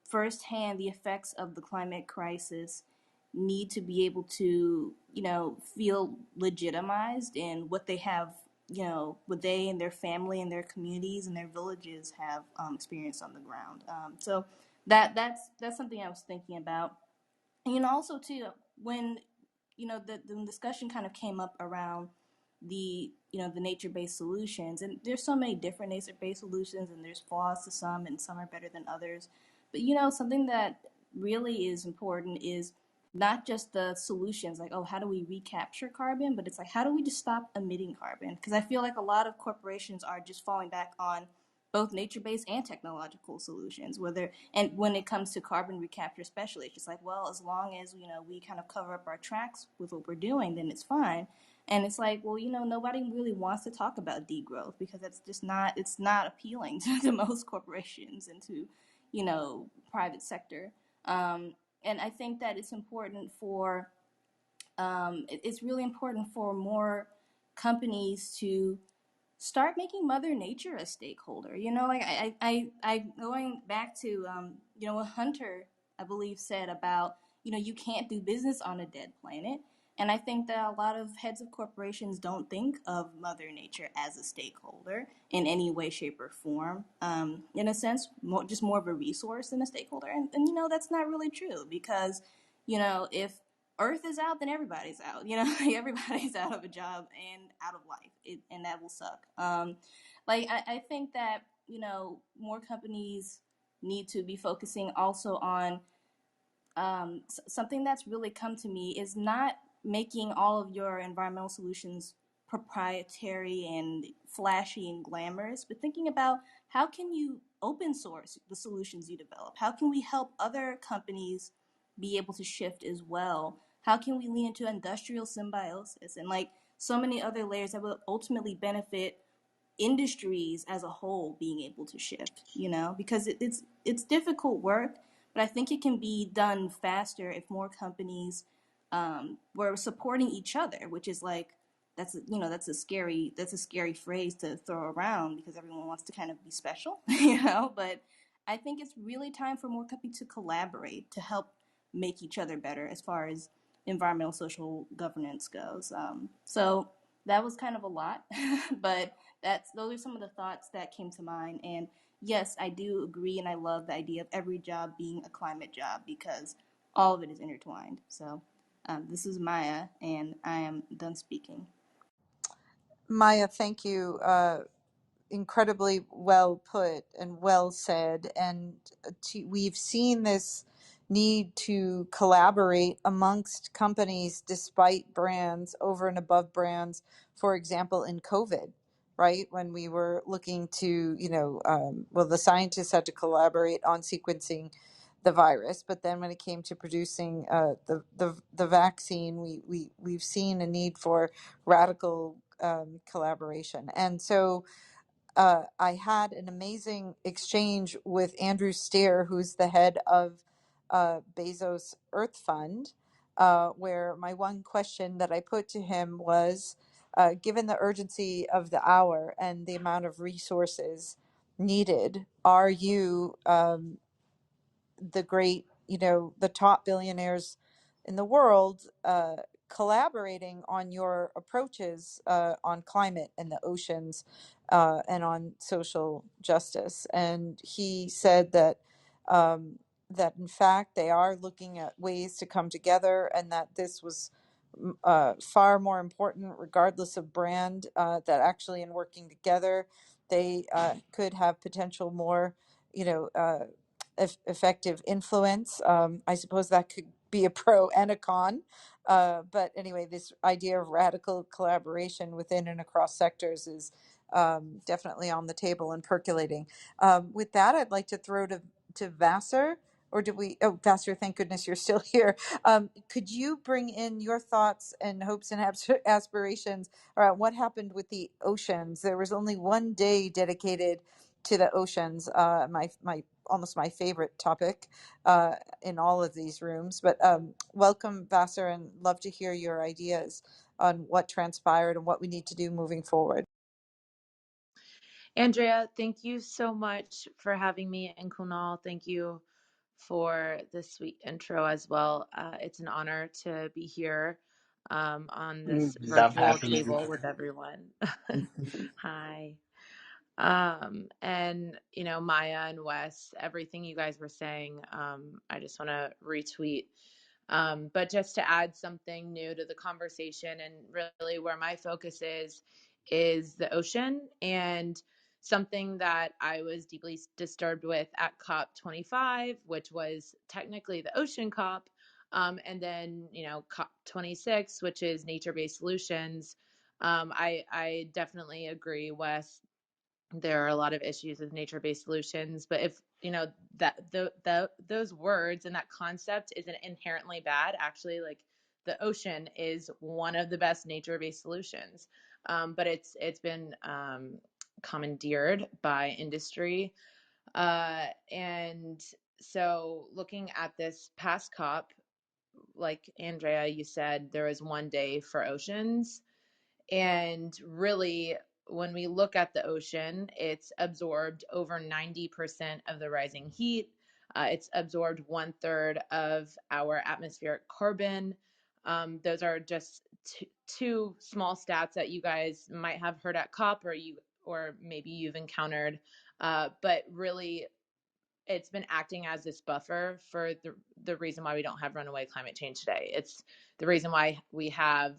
firsthand the effects of the climate crisis need to be able to, feel legitimized in what they have, what they and their family and their communities and their villages have experienced on the ground. So that's something I was thinking about. And also too, when the discussion kind of came up around the nature-based solutions, and there's so many different nature-based solutions, and there's flaws to some and some are better than others, but something that really is important is not just the solutions, like, oh, how do we recapture carbon, but it's like, how do we just stop emitting carbon? Because I feel like a lot of corporations are just falling back on both nature-based and technological solutions, and when it comes to carbon recapture especially, it's just like, well, as long as we kind of cover up our tracks with what we're doing, then it's fine. And it's like, well, nobody really wants to talk about degrowth, because it's not appealing to most corporations and to private sector. And I think that it's important for it's really important for more companies to start making Mother Nature a stakeholder. Like I going back to what Hunter, I believe, said about you can't do business on a dead planet. And I think that a lot of heads of corporations don't think of Mother Nature as a stakeholder in any way, shape, or form. In a sense, just more of a resource than a stakeholder. And that's not really true, because if Earth is out, then everybody's out. Everybody's out of a job and out of life, and that will suck. I think that more companies need to be focusing also on something that's really come to me is not making all of your environmental solutions proprietary and flashy and glamorous, but thinking about how can you open source the solutions you develop? How can we help other companies be able to shift as well? How can we lean into industrial symbiosis and like so many other layers that will ultimately benefit industries as a whole being able to shift, you know, because it's difficult work, but I think it can be done faster if more companies were supporting each other, which is like that's a scary phrase to throw around because everyone wants to kind of be special, you know. But I think it's really time for more companies to collaborate to help make each other better as far as environmental social governance goes. So that was kind of a lot, but those are some of the thoughts that came to mind. And yes, I do agree, and I love the idea of every job being a climate job because all of it is intertwined. So this is Maya, and I am done speaking. Maya, thank you. Incredibly well put and well said. And we've seen this need to collaborate amongst companies despite brands, over and above brands. For example, in COVID, right? When we were looking to, well, the scientists had to collaborate on sequencing the virus, but then when it came to producing the vaccine, we've seen a need for radical collaboration. And so I had an amazing exchange with Andrew Steer, who's the head of Bezos Earth Fund, where my one question that I put to him was, given the urgency of the hour and the amount of resources needed, are you the great, the top billionaires in the world collaborating on your approaches on climate and the oceans and on social justice? And he said that in fact they are looking at ways to come together, and that this was far more important, regardless of brand, that actually in working together they could have potential more, you know, uh, effective influence. I suppose that could be a pro and a con. But anyway, this idea of radical collaboration within and across sectors is definitely on the table and percolating. With that, I'd like to throw to Vassar. Or did we? Oh, Vassar, thank goodness you're still here. Could you bring in your thoughts and hopes and aspirations around what happened with the oceans? There was only one day dedicated to the oceans. My almost my favorite topic in all of these rooms. But welcome, Vassar, and love to hear your ideas on what transpired and what we need to do moving forward. Andrea, thank you so much for having me, and Kunal, thank you for the sweet intro as well. It's an honor to be here on this Love virtual having table you. with everyone. Hi. And Maya and Wes, everything you guys were saying, I just want to retweet. But just to add something new to the conversation, and really where my focus is the ocean, and something that I was deeply disturbed with at COP25, which was technically the ocean COP, and then COP26, which is nature-based solutions. I definitely agree, Wes. There are a lot of issues with nature-based solutions, but if that those words and that concept isn't inherently bad, actually, like the ocean is one of the best nature-based solutions, but it's been commandeered by industry, and so looking at this past COP, like Andrea, you said, there was one day for oceans. And really, when we look at the ocean, it's absorbed over 90% of the rising heat. It's absorbed 1/3 of our atmospheric carbon. Those are just two small stats that you guys might have heard at COP, or maybe you've encountered. But really, it's been acting as this buffer for the reason why we don't have runaway climate change today. It's the reason why we have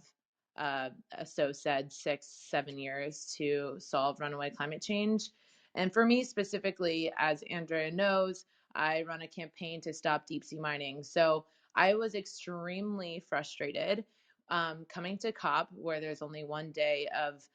so said 6-7 years to solve runaway climate change. And for me specifically, as Andrea knows, I run a campaign to stop deep sea mining. So I was extremely frustrated coming to COP, where there's only one day of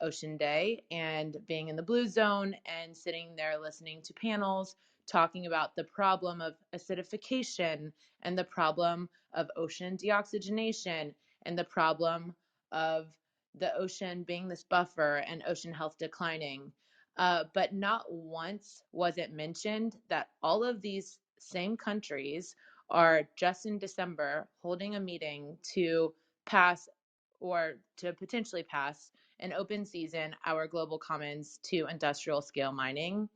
Ocean Day, and being in the blue zone and sitting there listening to panels talking about the problem of acidification and the problem of ocean deoxygenation and the problem of the ocean being this buffer and ocean health declining. But not once was it mentioned that all of these same countries are just in December holding a meeting to pass or to potentially pass an open season our global commons to industrial scale mining.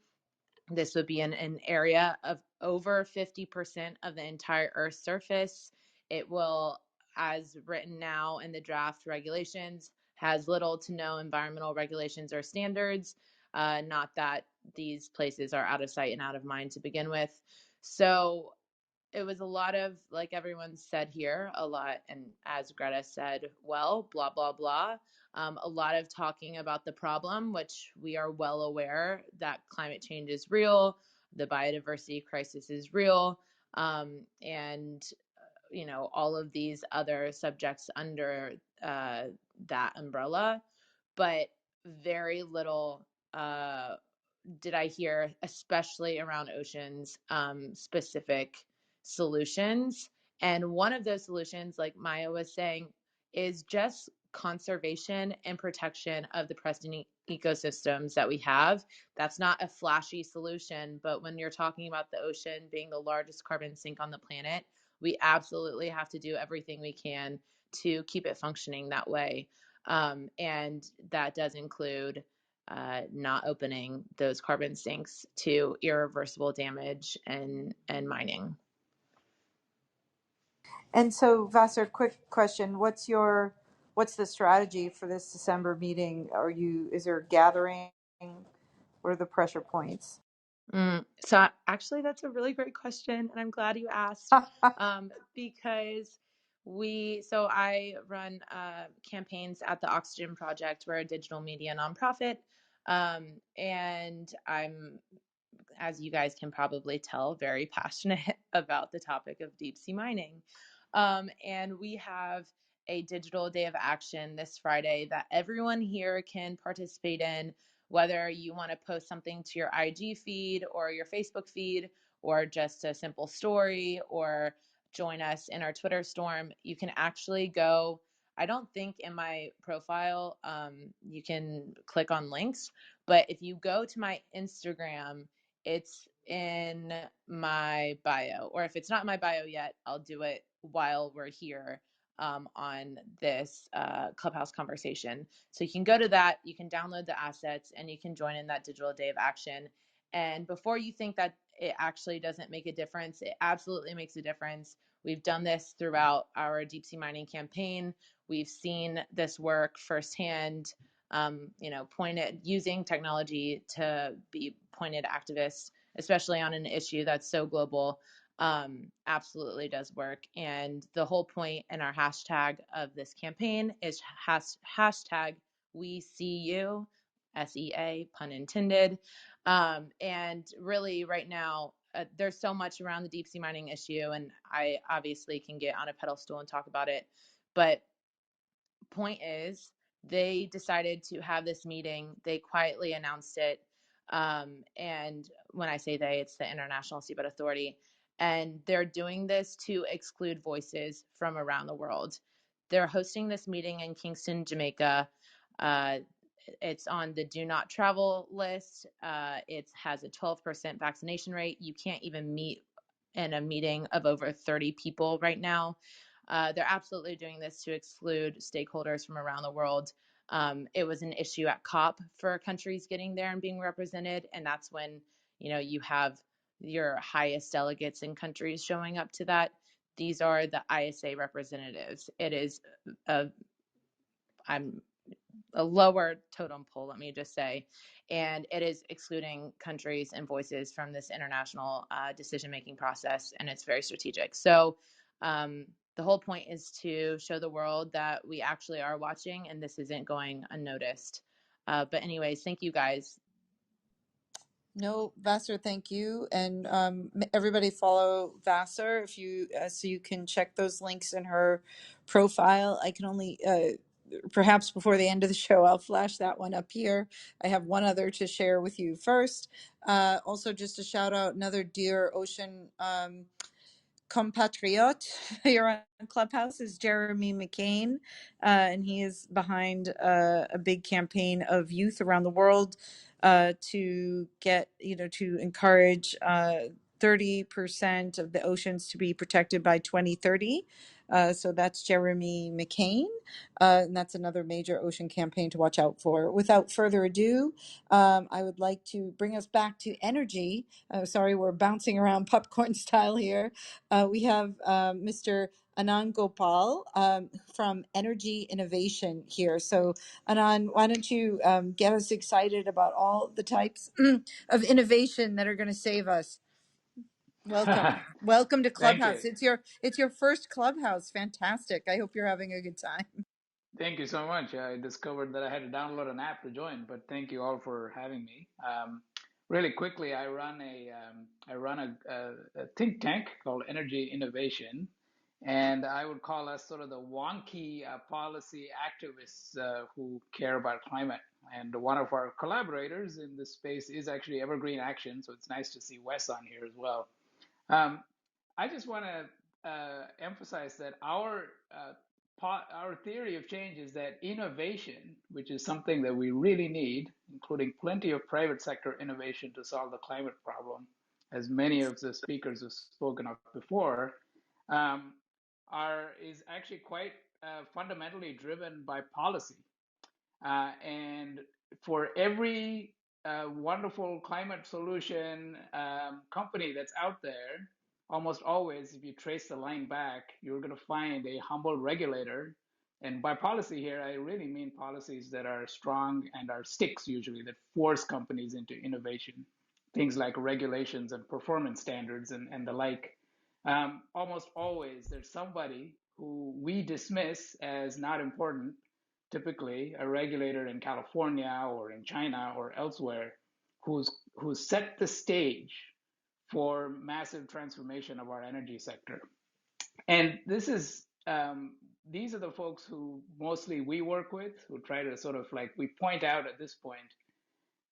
This would be an area of over 50% of the entire Earth's surface. It will, as written now in the draft regulations, has little to no environmental regulations or standards. Not that these places are out of sight and out of mind to begin with. So it was a lot of, like everyone said here, a lot, and as Greta said, well, blah, blah, blah. A lot of talking about the problem, which we are well aware that climate change is real, the biodiversity crisis is real, and all of these other subjects under that umbrella, but very little did I hear, especially around oceans, specific solutions. And one of those solutions, like Maya was saying, is just conservation and protection of the present ecosystems that we have. That's not a flashy solution, but when you're talking about the ocean being the largest carbon sink on the planet, we absolutely have to do everything we can to keep it functioning that way. And that does include not opening those carbon sinks to irreversible damage and mining. And so, Vassar, quick question: what's the strategy for this December meeting? Is there a gathering? What are the pressure points? So actually, that's a really great question, and I'm glad you asked, because I run campaigns at the Oxygen Project. We're a digital media nonprofit, and I'm, as you guys can probably tell, very passionate about the topic of deep sea mining. And we have a digital day of action this Friday that everyone here can participate in, whether you want to post something to your IG feed or your Facebook feed, or just a simple story, or join us in our Twitter storm. You can actually go. I don't think in my profile you can click on links, but if you go to my Instagram, it's in my bio, or if it's not in my bio yet, I'll do it while we're here on this Clubhouse conversation. So you can go to that, you can download the assets, and you can join in that digital day of action. And before you think that it actually doesn't make a difference, it absolutely makes a difference. We've done this throughout our deep sea mining campaign. We've seen this work firsthand. Pointed using technology to be pointed activists, especially on an issue that's so global, absolutely does work. And the whole point in our hashtag of this campaign is hashtag we see you, SEA, pun intended. And really right now, there's so much around the deep sea mining issue, and I obviously can get on a pedestal and talk about it, but point is, they decided to have this meeting. They quietly announced it. And when I say they, it's the International Seabed Authority. And they're doing this to exclude voices from around the world. They're hosting this meeting in Kingston, Jamaica. Uh, it's on the do not travel list. It has a 12% vaccination rate. You can't even meet in a meeting of over 30 people right now. They're absolutely doing this to exclude stakeholders from around the world. It was an issue at COP for countries getting there and being represented, and that's when you have your highest delegates in countries showing up to that. These are the ISA representatives. It is I'm a lower totem pole, let me just say, and it is excluding countries and voices from this international decision-making process, and it's very strategic. So the whole point is to show the world that we actually are watching, and this isn't going unnoticed. But anyways, thank you guys. No, Vassar, thank you, and everybody follow Vassar if you so you can check those links in her profile. I can only perhaps before the end of the show, I'll flash that one up here. I have one other to share with you first. Also, just to shout out another dear ocean compatriot here on Clubhouse is Jeremy McCain, and he is behind a big campaign of youth around the world to get, to encourage 30% of the oceans to be protected by 2030. So that's Jeremy McCain, and that's another major ocean campaign to watch out for. Without further ado, I would like to bring us back to energy. Sorry, we're bouncing around popcorn style here. We have Mr. Anand Gopal from Energy Innovation here. So, Anand, why don't you get us excited about all the types of innovation that are going to save us? Welcome, welcome to Thank you. Clubhouse. It's your first Clubhouse. Fantastic. I hope you're having a good time. Thank you so much. I discovered that I had to download an app to join, but thank you all for having me. Really quickly, I run a think tank called Energy Innovation, and I would call us sort of the wonky policy activists who care about climate. And one of our collaborators in this space is actually Evergreen Action, so it's nice to see Wes on here as well. Um, I just want to emphasize that our theory of change is that innovation, which is something that we really need, including plenty of private sector innovation to solve the climate problem, as many of the speakers have spoken of before, um, is actually quite fundamentally driven by policy. And for every wonderful climate solution company that's out there, almost always, if you trace the line back, you're going to find a humble regulator. And by policy here, I really mean policies that are strong and are sticks usually that force companies into innovation. Things like regulations and performance standards and the like. Almost always, there's somebody who we dismiss as not important, typically a regulator in California or in China or elsewhere, who's set the stage for massive transformation of our energy sector. And these are the folks who mostly we work with, who try to sort of like, we point out at this point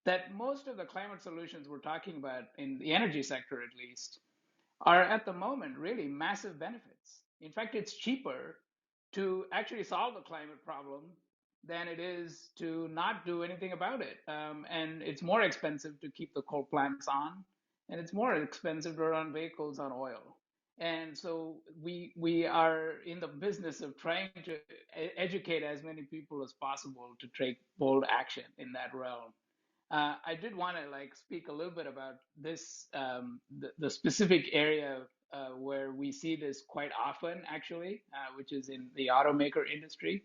that most of the climate solutions we're talking about in the energy sector, at least, are at the moment really massive benefits. In fact, it's cheaper to actually solve the climate problem than it is to not do anything about it. And it's more expensive to keep the coal plants on, and it's more expensive to run vehicles on oil. And so we are in the business of trying to educate as many people as possible to take bold action in that realm. I did want to like speak a little bit about this, the specific area where we see this quite often, actually, which is in the automaker industry.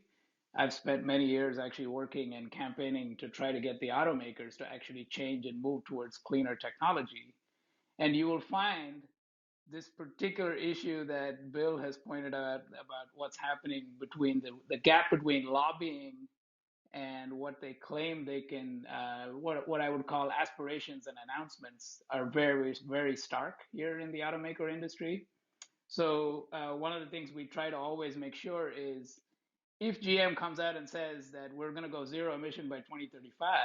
I've spent many years actually working and campaigning to try to get the automakers to actually change and move towards cleaner technology. And you will find this particular issue that Bill has pointed out about what's happening between the gap between lobbying and what they claim they can, what I would call aspirations and announcements, are very, very stark here in the automaker industry. So one of the things we try to always make sure is if GM comes out and says that we're going to go zero emission by 2035,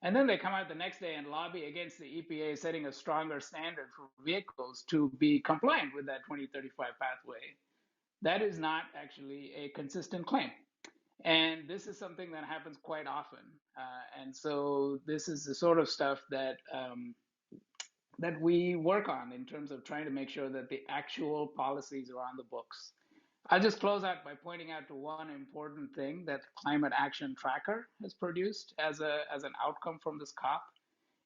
and then they come out the next day and lobby against the EPA setting a stronger standard for vehicles to be compliant with that 2035 pathway, that is not actually a consistent claim. And this is something that happens quite often. And so this is the sort of stuff that that we work on in terms of trying to make sure that the actual policies are on the books. I'll just close out by pointing out to one important thing that Climate Action Tracker has produced as an outcome from this COP.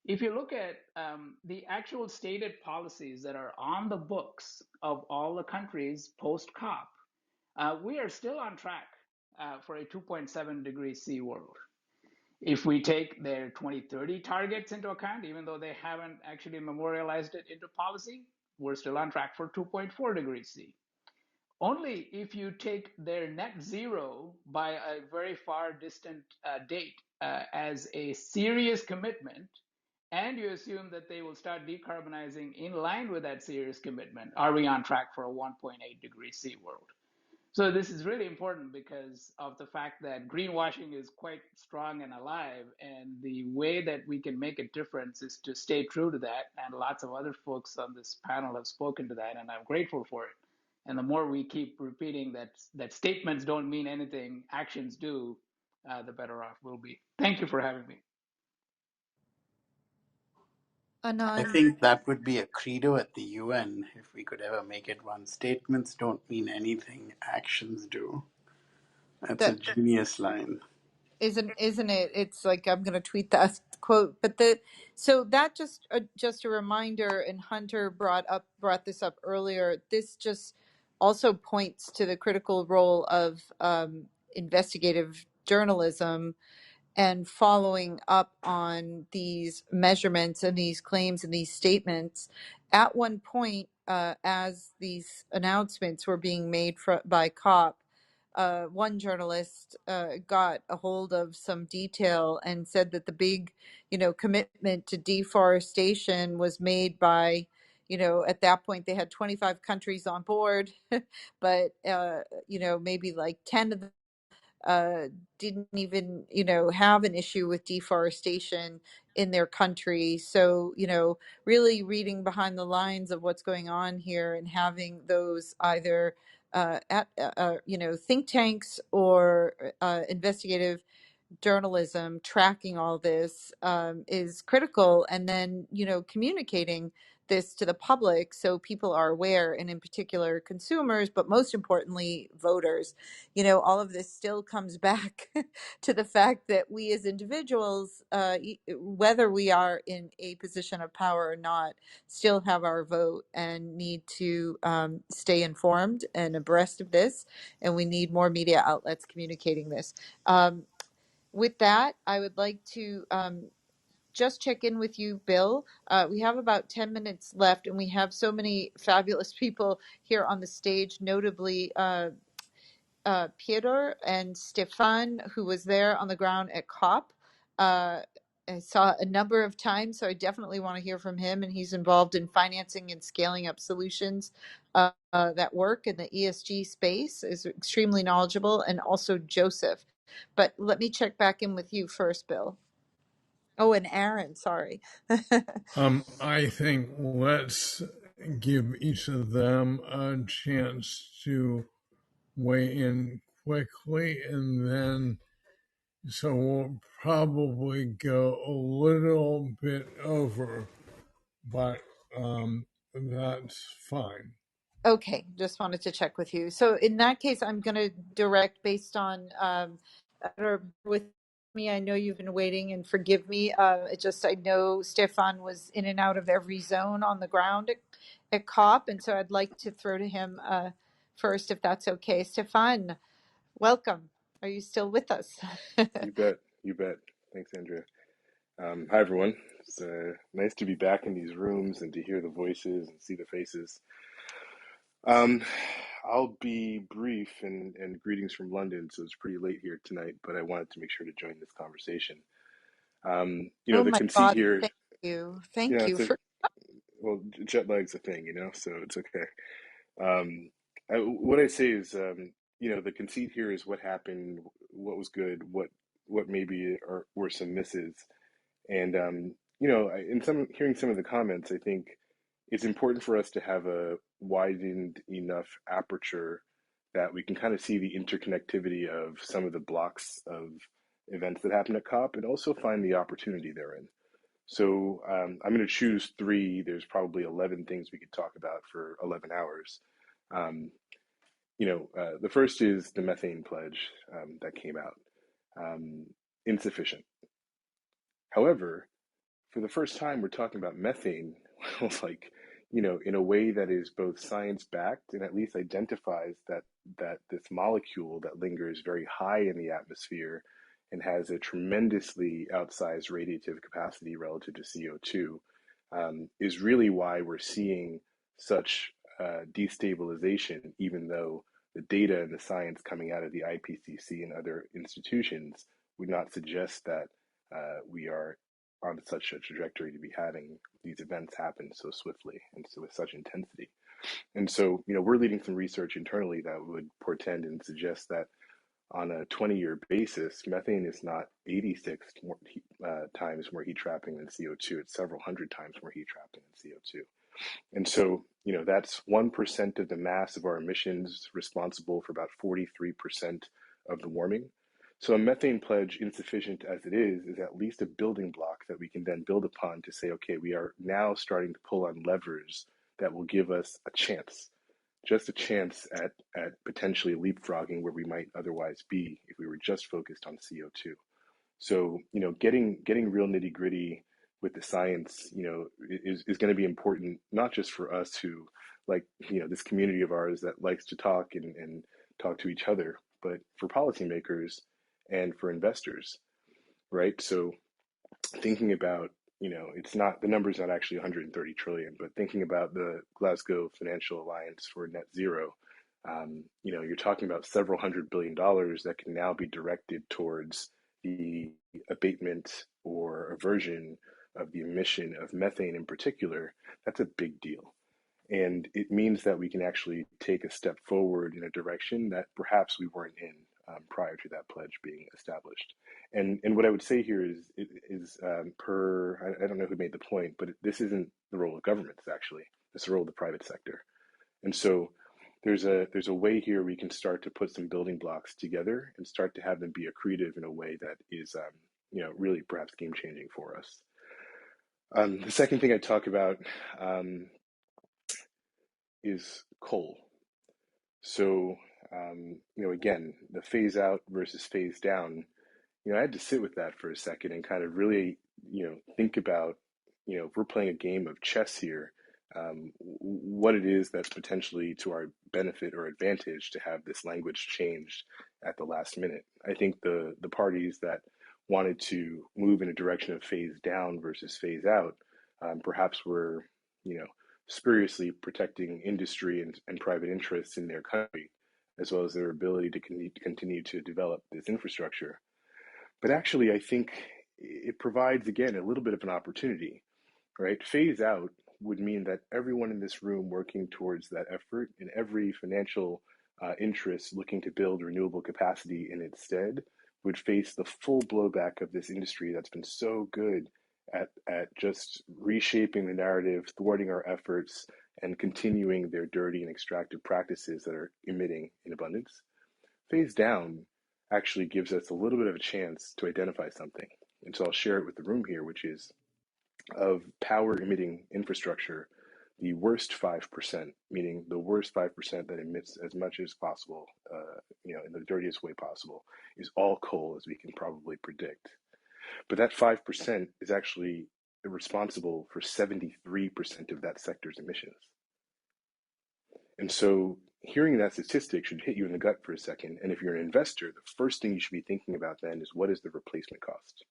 If you look at the actual stated policies that are on the books of all the countries post-COP, we are still on track for a 2.7 degrees C world. If we take their 2030 targets into account, even though they haven't actually memorialized it into policy, we're still on track for 2.4 degrees C. Only if you take their net zero by a very far distant date as a serious commitment, and you assume that they will start decarbonizing in line with that serious commitment, are we on track for a 1.8 degrees C world. So this is really important because of the fact that greenwashing is quite strong and alive, and the way that we can make a difference is to stay true to that. And lots of other folks on this panel have spoken to that, and I'm grateful for it. And the more we keep repeating that statements don't mean anything, actions do, the better off we'll be. Thank you for having me. I Anand. think that would be a credo at the UN if we could ever make it one. Statements don't mean anything, actions do. That's a That genius line. isn't it? It's like I'm going to tweet that quote. But the so that just a reminder. And Hunter brought this up earlier. This just also points to the critical role of investigative journalism and following up on these measurements and these claims and these statements. At one point, as these announcements were being made by COP, one journalist got a hold of some detail and said that the big, commitment to deforestation was made by, at that point they had 25 countries on board, but maybe like 10 of them uh, didn't even, have an issue with deforestation in their country. So, really reading behind the lines of what's going on here and having those either think tanks or investigative journalism tracking all this is critical, and then communicating this to the public so people are aware, and in particular consumers, but most importantly voters. All of this still comes back to the fact that we as individuals, whether we are in a position of power or not, still have our vote and need to stay informed and abreast of this, and we need more media outlets communicating this. With that, I would like to just check in with you, Bill. We have about 10 minutes left, and we have so many fabulous people here on the stage, notably Piotr and Stefan, who was there on the ground at COP. I saw a number of times, so I definitely want to hear from him. And he's involved in financing and scaling up solutions that work in the ESG space, is extremely knowledgeable, and also Joseph. But let me check back in with you first, Bill. Oh, and Aaron, sorry. I think let's give each of them a chance to weigh in quickly, and then so we'll probably go a little bit over, but that's fine. Okay, just wanted to check with you. So in that case, I'm going to direct based on or with me. I know you've been waiting, and forgive me. I know Stefan was in and out of every zone on the ground at COP, and so I'd like to throw to him first, if that's okay. Stefan, welcome. Are you still with us? You bet. You bet. Thanks, Andrea. Hi, everyone. It's nice to be back in these rooms and to hear the voices and see the faces. I'll be brief and greetings from London, so it's pretty late here tonight, but I wanted to make sure to join this conversation. Oh The my conceit God! here, Thank you. Thank you it's a, for. well, jet lag's a thing, so it's okay. What I say is, the conceit here is what happened, what was good, what maybe were some misses. And hearing some of the comments, I think it's important for us to have a widened enough aperture that we can kind of see the interconnectivity of some of the blocks of events that happen at COP, and also find the opportunity therein. So I'm going to choose three. There's probably 11 things we could talk about for 11 hours. Um, the first is the Methane Pledge that came out. Insufficient. However, for the first time, we're talking about methane, like, in a way that is both science backed and at least identifies that this molecule that lingers very high in the atmosphere and has a tremendously outsized radiative capacity relative to CO2 is really why we're seeing such destabilization, even though the data and the science coming out of the IPCC and other institutions would not suggest that we are on such a trajectory to be having these events happen so swiftly and so with such intensity. And so, we're leading some research internally that would portend and suggest that on a 20-year basis, methane is not 86 times more heat trapping than CO2. It's several hundred times more heat trapping than CO2. And so, that's 1% of the mass of our emissions, responsible for about 43% of the warming. So a methane pledge, insufficient as it is at least a building block that we can then build upon to say, okay, we are now starting to pull on levers that will give us a chance, just a chance at potentially leapfrogging where we might otherwise be if we were just focused on CO2. So, getting real nitty gritty with the science, is going to be important, not just for us who like, this community of ours that likes to talk and talk to each other, but for policymakers and for investors, right? So thinking about, it's not, the number's not actually 130 trillion, but thinking about the Glasgow Financial Alliance for net zero, you're talking about several $100 billion that can now be directed towards the abatement or aversion of the emission of methane in particular. That's a big deal. And it means that we can actually take a step forward in a direction that perhaps we weren't in prior to that pledge being established. And what I would say here is I don't know who made the point, but this isn't the role of governments, actually. It's the role of the private sector. And so there's a way here we can start to put some building blocks together and start to have them be accretive in a way that is, really perhaps game changing for us. The second thing I talk about is coal. So, again, the phase out versus phase down, I had to sit with that for a second and kind of really, think about, if we're playing a game of chess here, what it is that's potentially to our benefit or advantage to have this language changed at the last minute. I think the parties that wanted to move in a direction of phase down versus phase out, perhaps were, spuriously protecting industry and private interests in their country, as well as their ability to continue to develop this infrastructure. But actually, I think it provides, again, a little bit of an opportunity, right? Phase out would mean that everyone in this room working towards that effort and every financial interest looking to build renewable capacity in its stead would face the full blowback of this industry that's been so good at just reshaping the narrative, thwarting our efforts, and continuing their dirty and extractive practices that are emitting in abundance. Phase down actually gives us a little bit of a chance to identify something. And so I'll share it with the room here, which is of power emitting infrastructure, the worst 5%, meaning the worst 5% that emits as much as possible, in the dirtiest way possible, is all coal, as we can probably predict. But that 5% is actually responsible for 73% of that sector's emissions. And so hearing that statistic should hit you in the gut for a second. And if you're an investor, the first thing you should be thinking about then is, what is the replacement cost?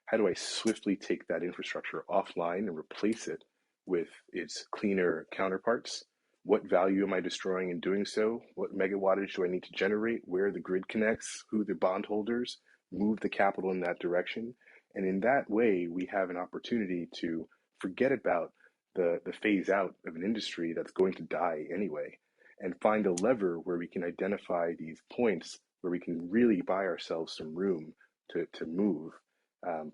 How do I swiftly take that infrastructure offline and replace it with its cleaner counterparts? What value am I destroying in doing so? What megawattage do I need to generate? Where the grid connects? Who the bondholders? Move the capital in that direction. And in that way, we have an opportunity to forget about the phase out of an industry that's going to die anyway, and find a lever where we can identify these points where we can really buy ourselves some room to move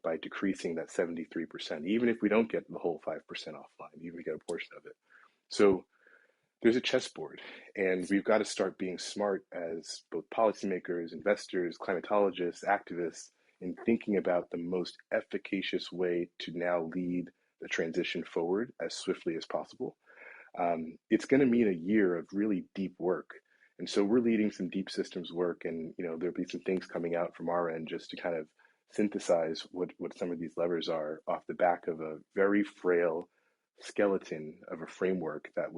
by decreasing that 73%, even if we don't get the whole 5% offline, even if we get a portion of it. So there's a chessboard, and we've got to start being smart as both policymakers, investors, climatologists, activists, in thinking about the most efficacious way to now lead the transition forward as swiftly as possible. It's going to mean a year of really deep work. And so we're leading some deep systems work, and there'll be some things coming out from our end just to kind of synthesize what some of these levers are off the back of a very frail skeleton of a framework that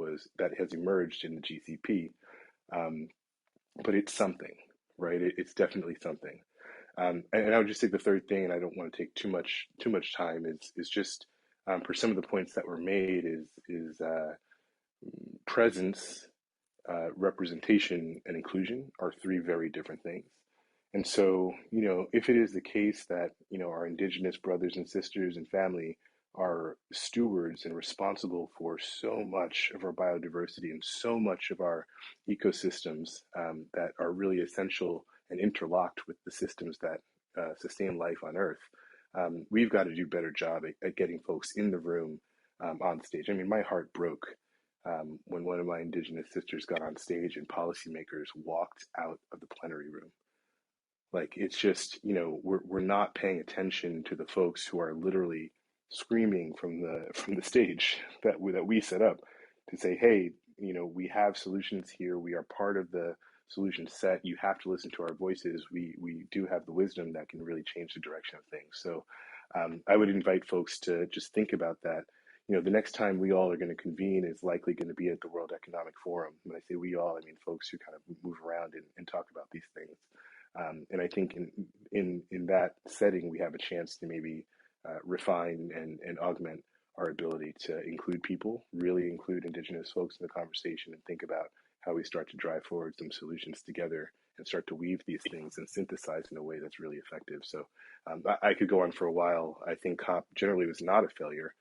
has emerged in the GCP. But it's something, right? It's definitely something. And I would just say the third thing, and I don't want to take too much time, is just for some of the points that were made is presence, representation, and inclusion are three very different things. And so, if it is the case that, our Indigenous brothers and sisters and family are stewards and responsible for so much of our biodiversity and so much of our ecosystems that are really essential and interlocked with the systems that sustain life on Earth. We've got to do a better job at getting folks in the room on stage. I mean, my heart broke when one of my Indigenous sisters got on stage and policymakers walked out of the plenary room. Like, it's just, we're not paying attention to the folks who are literally screaming from the stage that we set up to say, hey, we have solutions here. We are part of the solution set. You have to listen to our voices. We do have the wisdom that can really change the direction of things. So I would invite folks to just think about that. The next time we all are going to convene is likely going to be at the World Economic Forum. When I say we all, I mean folks who kind of move around and talk about these things. And I think in that setting, we have a chance to maybe refine and augment our ability to include people, really include Indigenous folks in the conversation, and think about how we start to drive forward some solutions together and start to weave these things and synthesize in a way that's really effective. So I could go on for a while. I think COP generally was not a failure,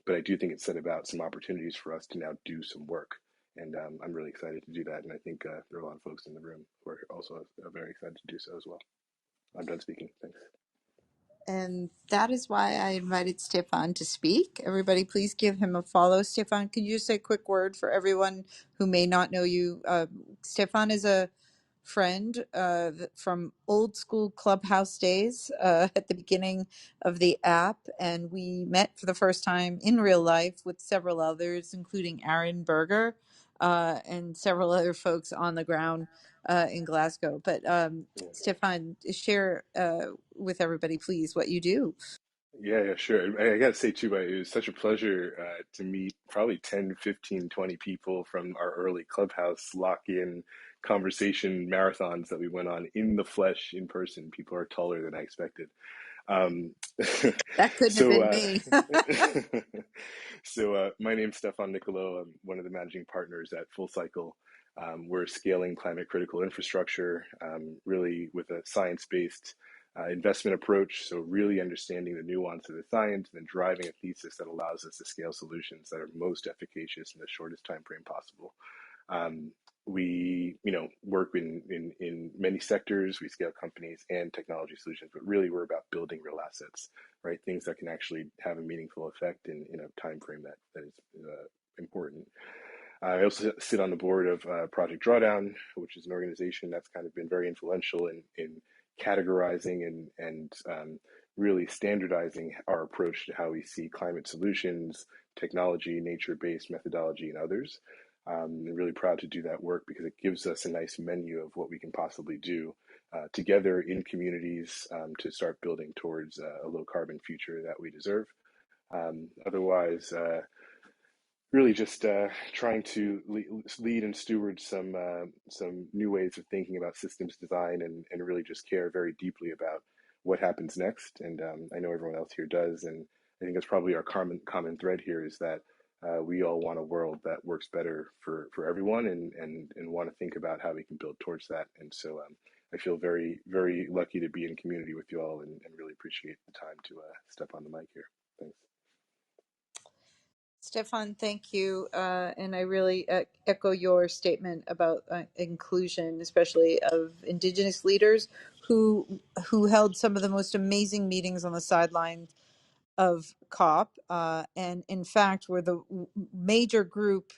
but I do think it set about some opportunities for us to now do some work. And I'm really excited to do that. And I think there are a lot of folks in the room who are also very excited to do so as well. I'm done speaking. Thanks. And that is why I invited Stefan to speak. Everybody, please give him a follow. Stefan, can you say a quick word for everyone who may not know you? Stefan is a friend from old school Clubhouse days at the beginning of the app. And we met for the first time in real life with several others, including Aaron Berger and several other folks on the ground in Glasgow. But Stefan, share with everybody, please, what you do. Yeah, sure. I got to say, too, it was such a pleasure to meet probably 10, 15, 20 people from our early Clubhouse lock-in conversation marathons that we went on in the flesh, in person. People are taller than I expected. Um, That couldn't have so, been me. my name's Stefan Nicolo. I'm one of the managing partners at Full Cycle. We're scaling climate critical infrastructure, really with a science-based investment approach. So really understanding the nuance of the science and then driving a thesis that allows us to scale solutions that are most efficacious in the shortest time frame possible. We, work in many sectors. We scale companies and technology solutions, but really we're about building real assets, right? Things that can actually have a meaningful effect in a time frame that is important. I also sit on the board of Project Drawdown, which is an organization that's kind of been very influential in categorizing and really standardizing our approach to how we see climate solutions, technology, nature-based methodology, and others. I'm really proud to do that work because it gives us a nice menu of what we can possibly do together in communities to start building towards a low carbon future that we deserve. Otherwise, really just trying to lead and steward some new ways of thinking about systems design and really just care very deeply about what happens next. And I know everyone else here does. And I think it's probably our common thread here is that we all want a world that works better for everyone and want to think about how we can build towards that. And so I feel very, very lucky to be in community with you all and really appreciate the time to step on the mic here. Thanks. Stefan, thank you. And I really echo your statement about inclusion, especially of Indigenous leaders who held some of the most amazing meetings on the sidelines of COP, and in fact were the major group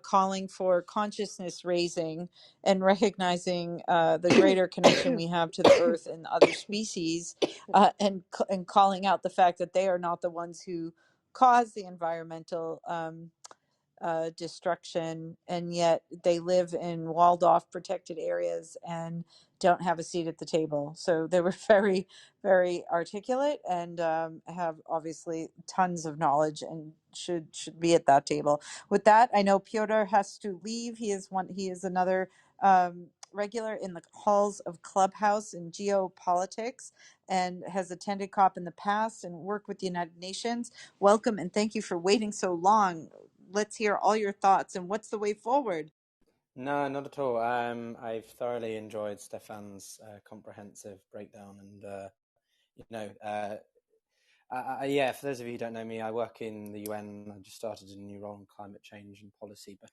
calling for consciousness raising and recognizing the greater connection we have to the earth and other species, and calling out the fact that they are not the ones who cause the environmental destruction, and yet they live in walled off protected areas and don't have a seat at the table. So they were very, very articulate and have obviously tons of knowledge and should be at that table. With that, I know Piotr has to leave. He is another regular in the halls of Clubhouse in geopolitics and has attended COP in the past and worked with the United Nations. Welcome and thank you for waiting so long. Let's hear all your thoughts and what's the way forward. No, not at all. I've thoroughly enjoyed Stefan's comprehensive breakdown, and Yeah, for those of you who don't know me, I work in the UN. I just started a new role in climate change and policy. But,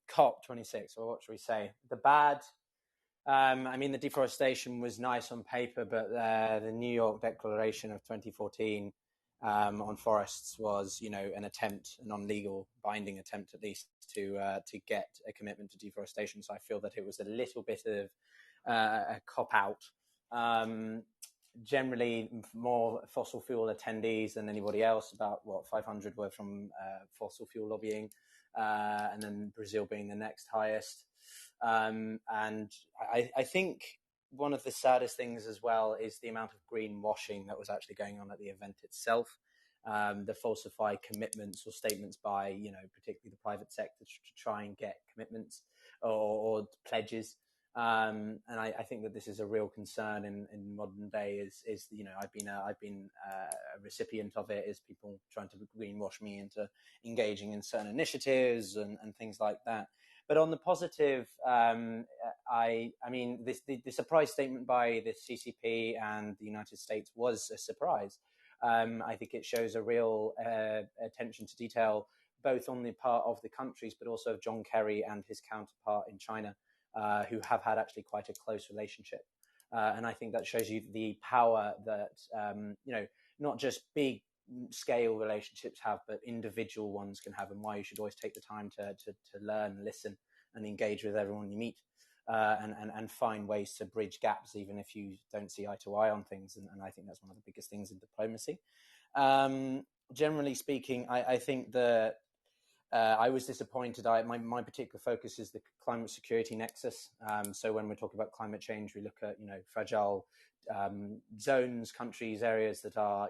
COP26, or what should we say? The bad, I mean, the deforestation was nice on paper, but the New York Declaration of 2014 on forests was, an attempt, a non-legal, binding attempt at least, to get a commitment to deforestation. So I feel that it was a little bit of a cop-out. Generally more fossil fuel attendees than anybody else. About 500 were from fossil fuel lobbying, and then Brazil being the next highest. And I think one of the saddest things as well is the amount of greenwashing that was actually going on at the event itself. The falsified commitments or statements by, particularly the private sector to try and get commitments or pledges. And I think that this is a real concern in modern day. Is I've been a recipient of it. Is people trying to greenwash me into engaging in certain initiatives and things like that. But on the positive, I mean, the surprise statement by the CCP and the United States was a surprise. I think it shows a real attention to detail, both on the part of the countries, but also of John Kerry and his counterpart in China, who have had actually quite a close relationship. And I think that shows you the power that, not just big scale relationships have, but individual ones can have, and why you should always take the time to learn, listen, and engage with everyone you meet, and find ways to bridge gaps, even if you don't see eye to eye on things. And I think that's one of the biggest things in diplomacy. Generally speaking, I think that I was disappointed. My particular focus is the climate security nexus. So when we're talking about climate change, we look at fragile zones, countries, areas that are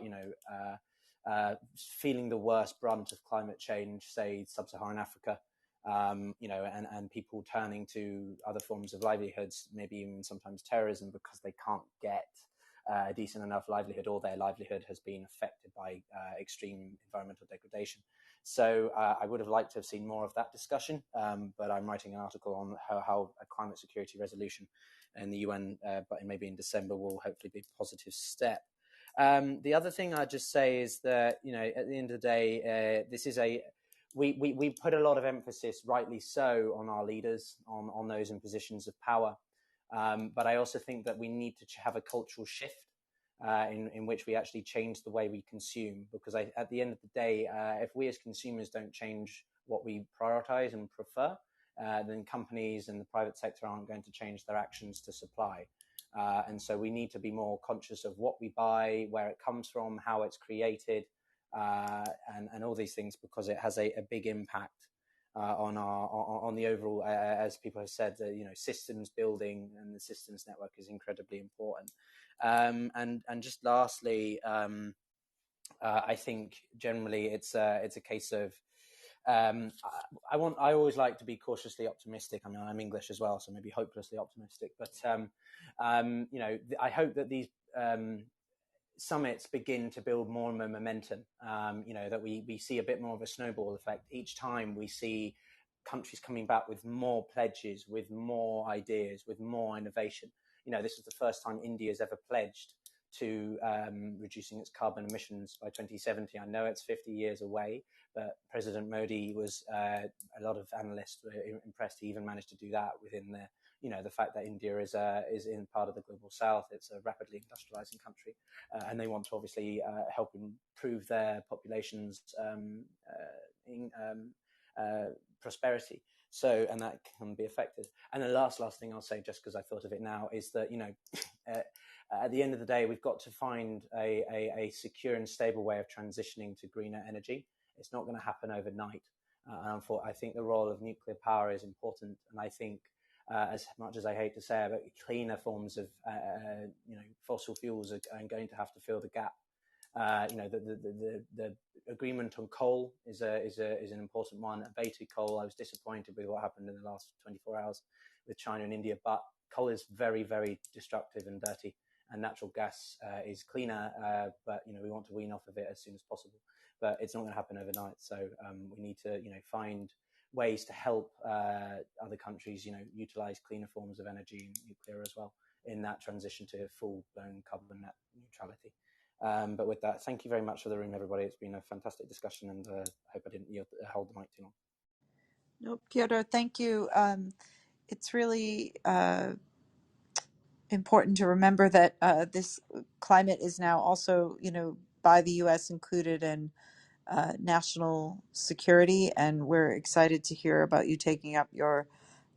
feeling the worst brunt of climate change, say sub-Saharan Africa, and people turning to other forms of livelihoods, maybe even sometimes terrorism, because they can't get a decent enough livelihood, or their livelihood has been affected by extreme environmental degradation. So I would have liked to have seen more of that discussion, but I'm writing an article on how a climate security resolution in the UN, but maybe in December, will hopefully be a positive step. The other thing I'd just say is that, at the end of the day, this is we put a lot of emphasis, rightly so, on our leaders, on those in positions of power. But I also think that we need to have a cultural shift in which we actually change the way we consume, because at the end of the day, if we as consumers don't change what we prioritize and prefer, then companies and the private sector aren't going to change their actions to supply. And so we need to be more conscious of what we buy, where it comes from, how it's created, and all these things, because it has a big impact on the overall, as people have said, systems building and the systems network is incredibly important. And just lastly, I think generally it's a case of I always like to be cautiously optimistic. I mean, I'm English as well, so maybe hopelessly optimistic. But I hope that these summits begin to build more and more momentum. That we see a bit more of a snowball effect each time we see countries coming back with more pledges, with more ideas, with more innovation. This is the first time India has ever pledged to reducing its carbon emissions by 2070. I know it's 50 years away, but President Modi was, a lot of analysts were impressed he even managed to do that within the fact that India is in part of the global south. It's a rapidly industrializing country, and they want to obviously help improve their population's prosperity. So, and that can be effective. And the last thing I'll say, just because I thought of it now, is that at the end of the day, we've got to find a secure and stable way of transitioning to greener energy. It's not going to happen overnight. I think the role of nuclear power is important, and I think, as much as I hate to say it, but cleaner forms of fossil fuels are going to have to fill the gap. The agreement on coal is an important one. Abated coal, I was disappointed with what happened in the last 24 hours with China and India, but coal is very, very destructive and dirty, and natural gas is cleaner, but we want to wean off of it as soon as possible. But it's not going to happen overnight, so we need to find ways to help other countries utilize cleaner forms of energy, and nuclear as well, in that transition to full-blown carbon net neutrality. But with that, thank you very much for the room, everybody. It's been a fantastic discussion, and I hope I didn't hold the mic too long. Nope, Piotr, thank you. It's really important to remember that this climate is now also, by the U.S. included in national security, and we're excited to hear about you taking up your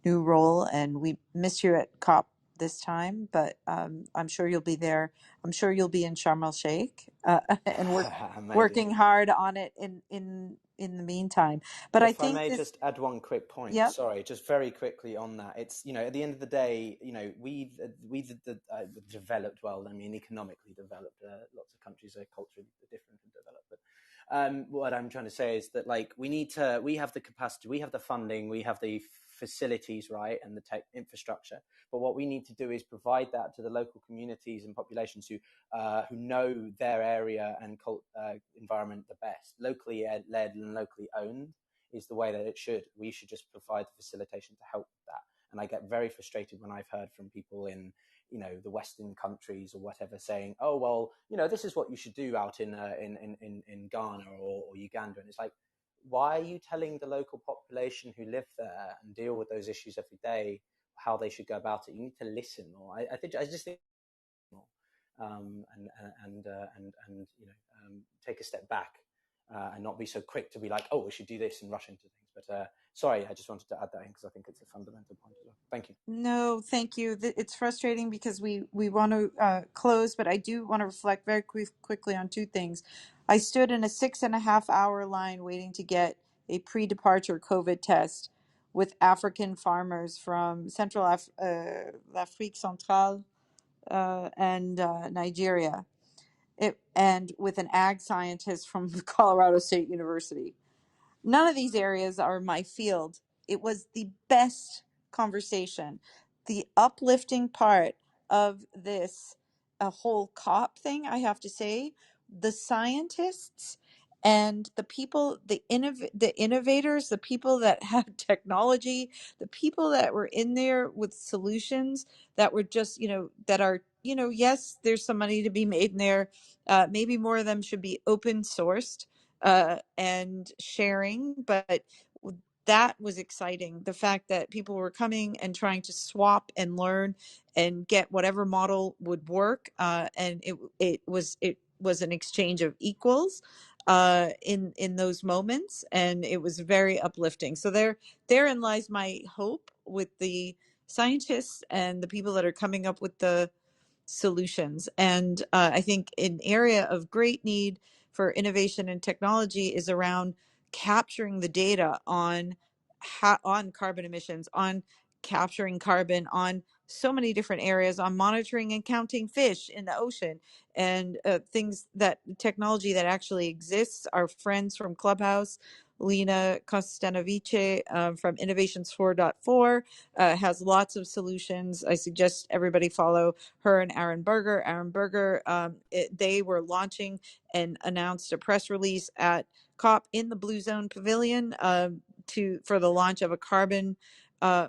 new role. And we miss you at COP this time, but I'm sure you'll be there. I'm sure you'll be in Sharm el Sheikh and Maybe. working hard on it in the meantime. But I If I think may this, just add one quick point, yep. sorry, just very quickly on that. It's, at the end of the day, we developed well. I mean, economically developed. Lots of countries are culturally different and developed. But what I'm trying to say is that, like, we have the capacity, we have the funding, we have the facilities, right, and the tech infrastructure. But what we need to do is provide that to the local communities and populations who know their area and environment the best. Locally led and locally owned is the way that it should. We should just provide the facilitation to help with that. And I get very frustrated when I've heard from people in, the Western countries or whatever saying, oh, well, this is what you should do out in Ghana or Uganda. And it's like, why are you telling the local population who live there and deal with those issues every day how they should go about it? You need to listen. Or I just think take a step back and not be so quick to be like, oh, we should do this and rush into things. But sorry, I just wanted to add that in because I think it's a fundamental point as well. Thank you. No, thank you. It's frustrating because we want to close, but I do want to reflect very quickly on two things. I stood in a 6.5 hour line waiting to get a pre-departure COVID test with African farmers from Central Afrique Centrale and Nigeria, and with an ag scientist from Colorado State University. None of these areas are my field. It was the best conversation. The uplifting part of this a whole COP thing, I have to say, the scientists and the people, the innovators, the people that have technology, the people that were in there with solutions that were just, that are, yes, there's some money to be made in there. Maybe more of them should be open sourced and sharing, but that was exciting. The fact that people were coming and trying to swap and learn and get whatever model would work, and it was an exchange of equals in those moments, and it was very uplifting. So therein lies my hope with the scientists and the people that are coming up with the solutions. And I think an area of great need for innovation and technology is around capturing the data on on carbon emissions, on capturing carbon, on so many different areas, on monitoring and counting fish in the ocean, and things that technology that actually exists. Our friends from Clubhouse, Lena Kostanovice from Innovations 4.4 has lots of solutions. I suggest everybody follow her and Aaron Berger. Aaron Berger, they were launching and announced a press release at COP in the Blue Zone Pavilion for the launch of a carbon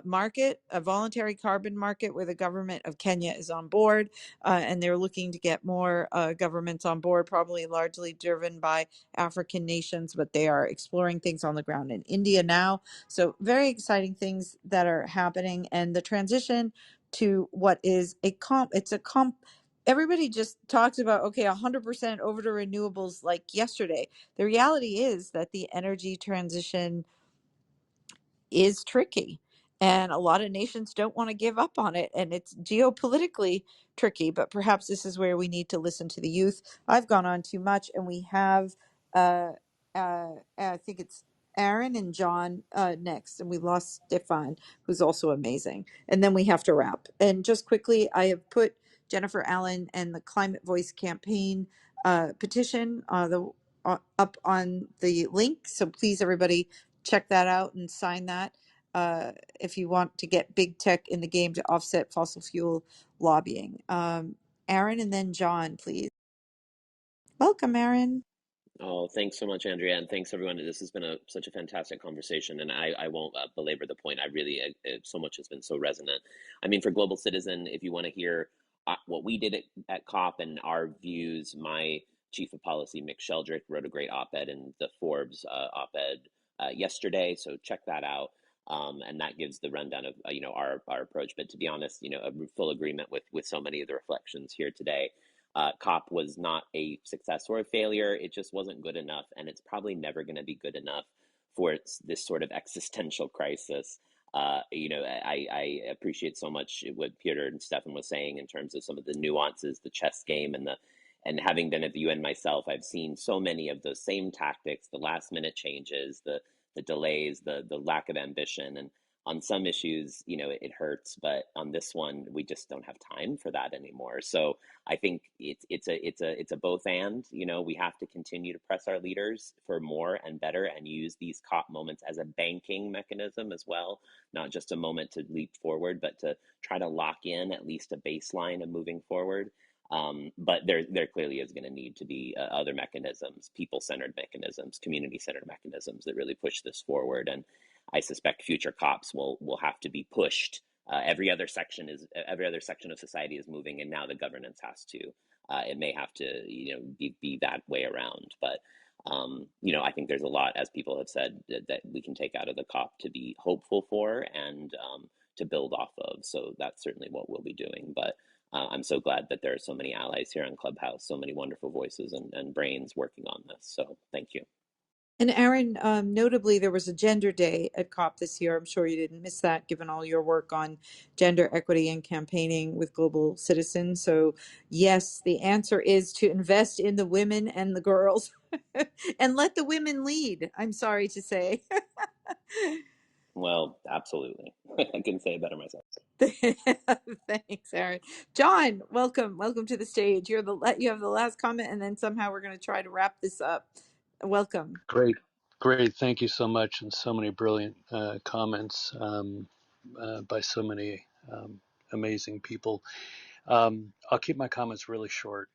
market, a voluntary carbon market where the government of Kenya is on board, and they're looking to get more governments on board, probably largely driven by African nations, but they are exploring things on the ground in India now. So very exciting things that are happening, and the transition to what is everybody just talks about, okay, 100% over to renewables like yesterday. The reality is that the energy transition is tricky, and a lot of nations don't want to give up on it, and it's geopolitically tricky. But perhaps this is where we need to listen to the youth. I've gone on too much, and we have I think it's Aaron and John next, and we lost Stefan, who's also amazing, and then we have to wrap. And just quickly, I have put Jennifer Allen and the Climate Voice campaign petition up on the link, so please everybody check that out and sign that if you want to get big tech in the game to offset fossil fuel lobbying. Aaron and then John, please. Welcome, Aaron. Oh, thanks so much, Andrea, and thanks everyone. This has been such a fantastic conversation, and I won't belabor the point. I really, so much has been so resonant. I mean, for Global Citizen, if you want to hear what we did at COP and our views. My chief of policy, Mick Sheldrick, wrote a great op-ed in the Forbes op-ed yesterday, so check that out. And that gives the rundown of our approach. But to be honest, a full agreement with so many of the reflections here today. COP was not a success or a failure. It just wasn't good enough, and it's probably never going to be good enough for this sort of existential crisis. I appreciate so much what Peter and Stefan was saying in terms of some of the nuances, the chess game, and having been at the UN myself, I've seen so many of those same tactics, the last minute changes, the delays, the lack of ambition, and on some issues, it hurts, but on this one, we just don't have time for that anymore. So I think it's a both and. We have to continue to press our leaders for more and better, and use these COP moments as a banking mechanism as well, not just a moment to leap forward, but to try to lock in at least a baseline of moving forward. But there clearly is going to need to be other mechanisms, people-centered mechanisms, community-centered mechanisms that really push this forward. And I suspect future COPs will have to be pushed. Every other section of society is moving, and now the governance has to. It may have to, be that way around. But I think there's a lot, as people have said, that we can take out of the COP to be hopeful for and to build off of. So that's certainly what we'll be doing. But I'm so glad that there are so many allies here on Clubhouse, so many wonderful voices and brains working on this. So thank you. And Aaron, notably, there was a gender day at COP this year. I'm sure you didn't miss that, given all your work on gender equity and campaigning with global citizens. So yes, the answer is to invest in the women and the girls and let the women lead, I'm sorry to say. Well, absolutely. I couldn't say it better myself. Thanks, Aaron. John, welcome to the stage. You have the last comment, and then somehow we're going to try to wrap this up. Welcome. Great, great. Thank you so much, and so many brilliant comments by so many amazing people. I'll keep my comments really short.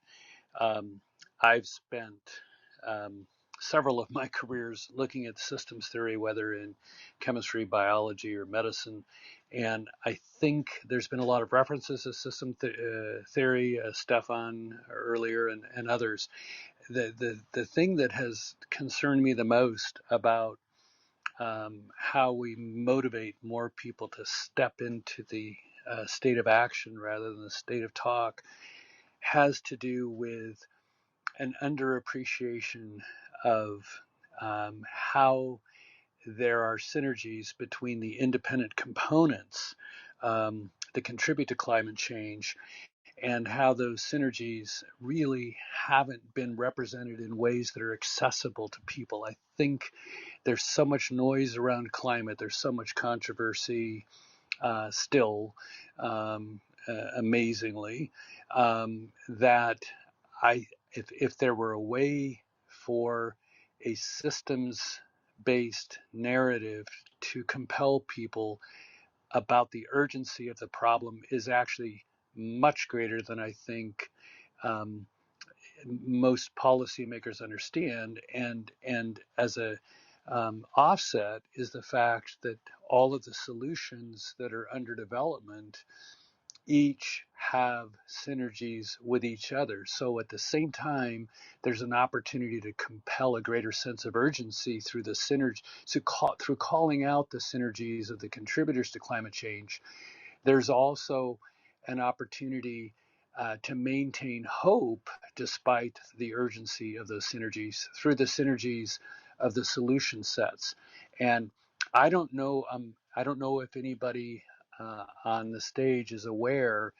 I've spent several of my careers looking at systems theory, whether in chemistry, biology, or medicine, and I think there's been a lot of references to system theory, Stefan earlier, and others. The thing that has concerned me the most about how we motivate more people to step into the state of action rather than the state of talk has to do with an underappreciation of how there are synergies between the independent components that contribute to climate change, and how those synergies really haven't been represented in ways that are accessible to people. I think there's so much noise around climate, there's so much controversy still, amazingly, that if there were a way for a systems-based narrative to compel people about the urgency of the problem is actually much greater than I think um, most policymakers understand. And as a offset is the fact that all of the solutions that are under development each have synergies with each other. So at the same time, there's an opportunity to compel a greater sense of urgency through the synergy. So through calling out the synergies of the contributors to climate change, there's also an opportunity to maintain hope despite the urgency of those synergies through the synergies of the solution sets. And I don't know. I don't know if anybody on the stage is aware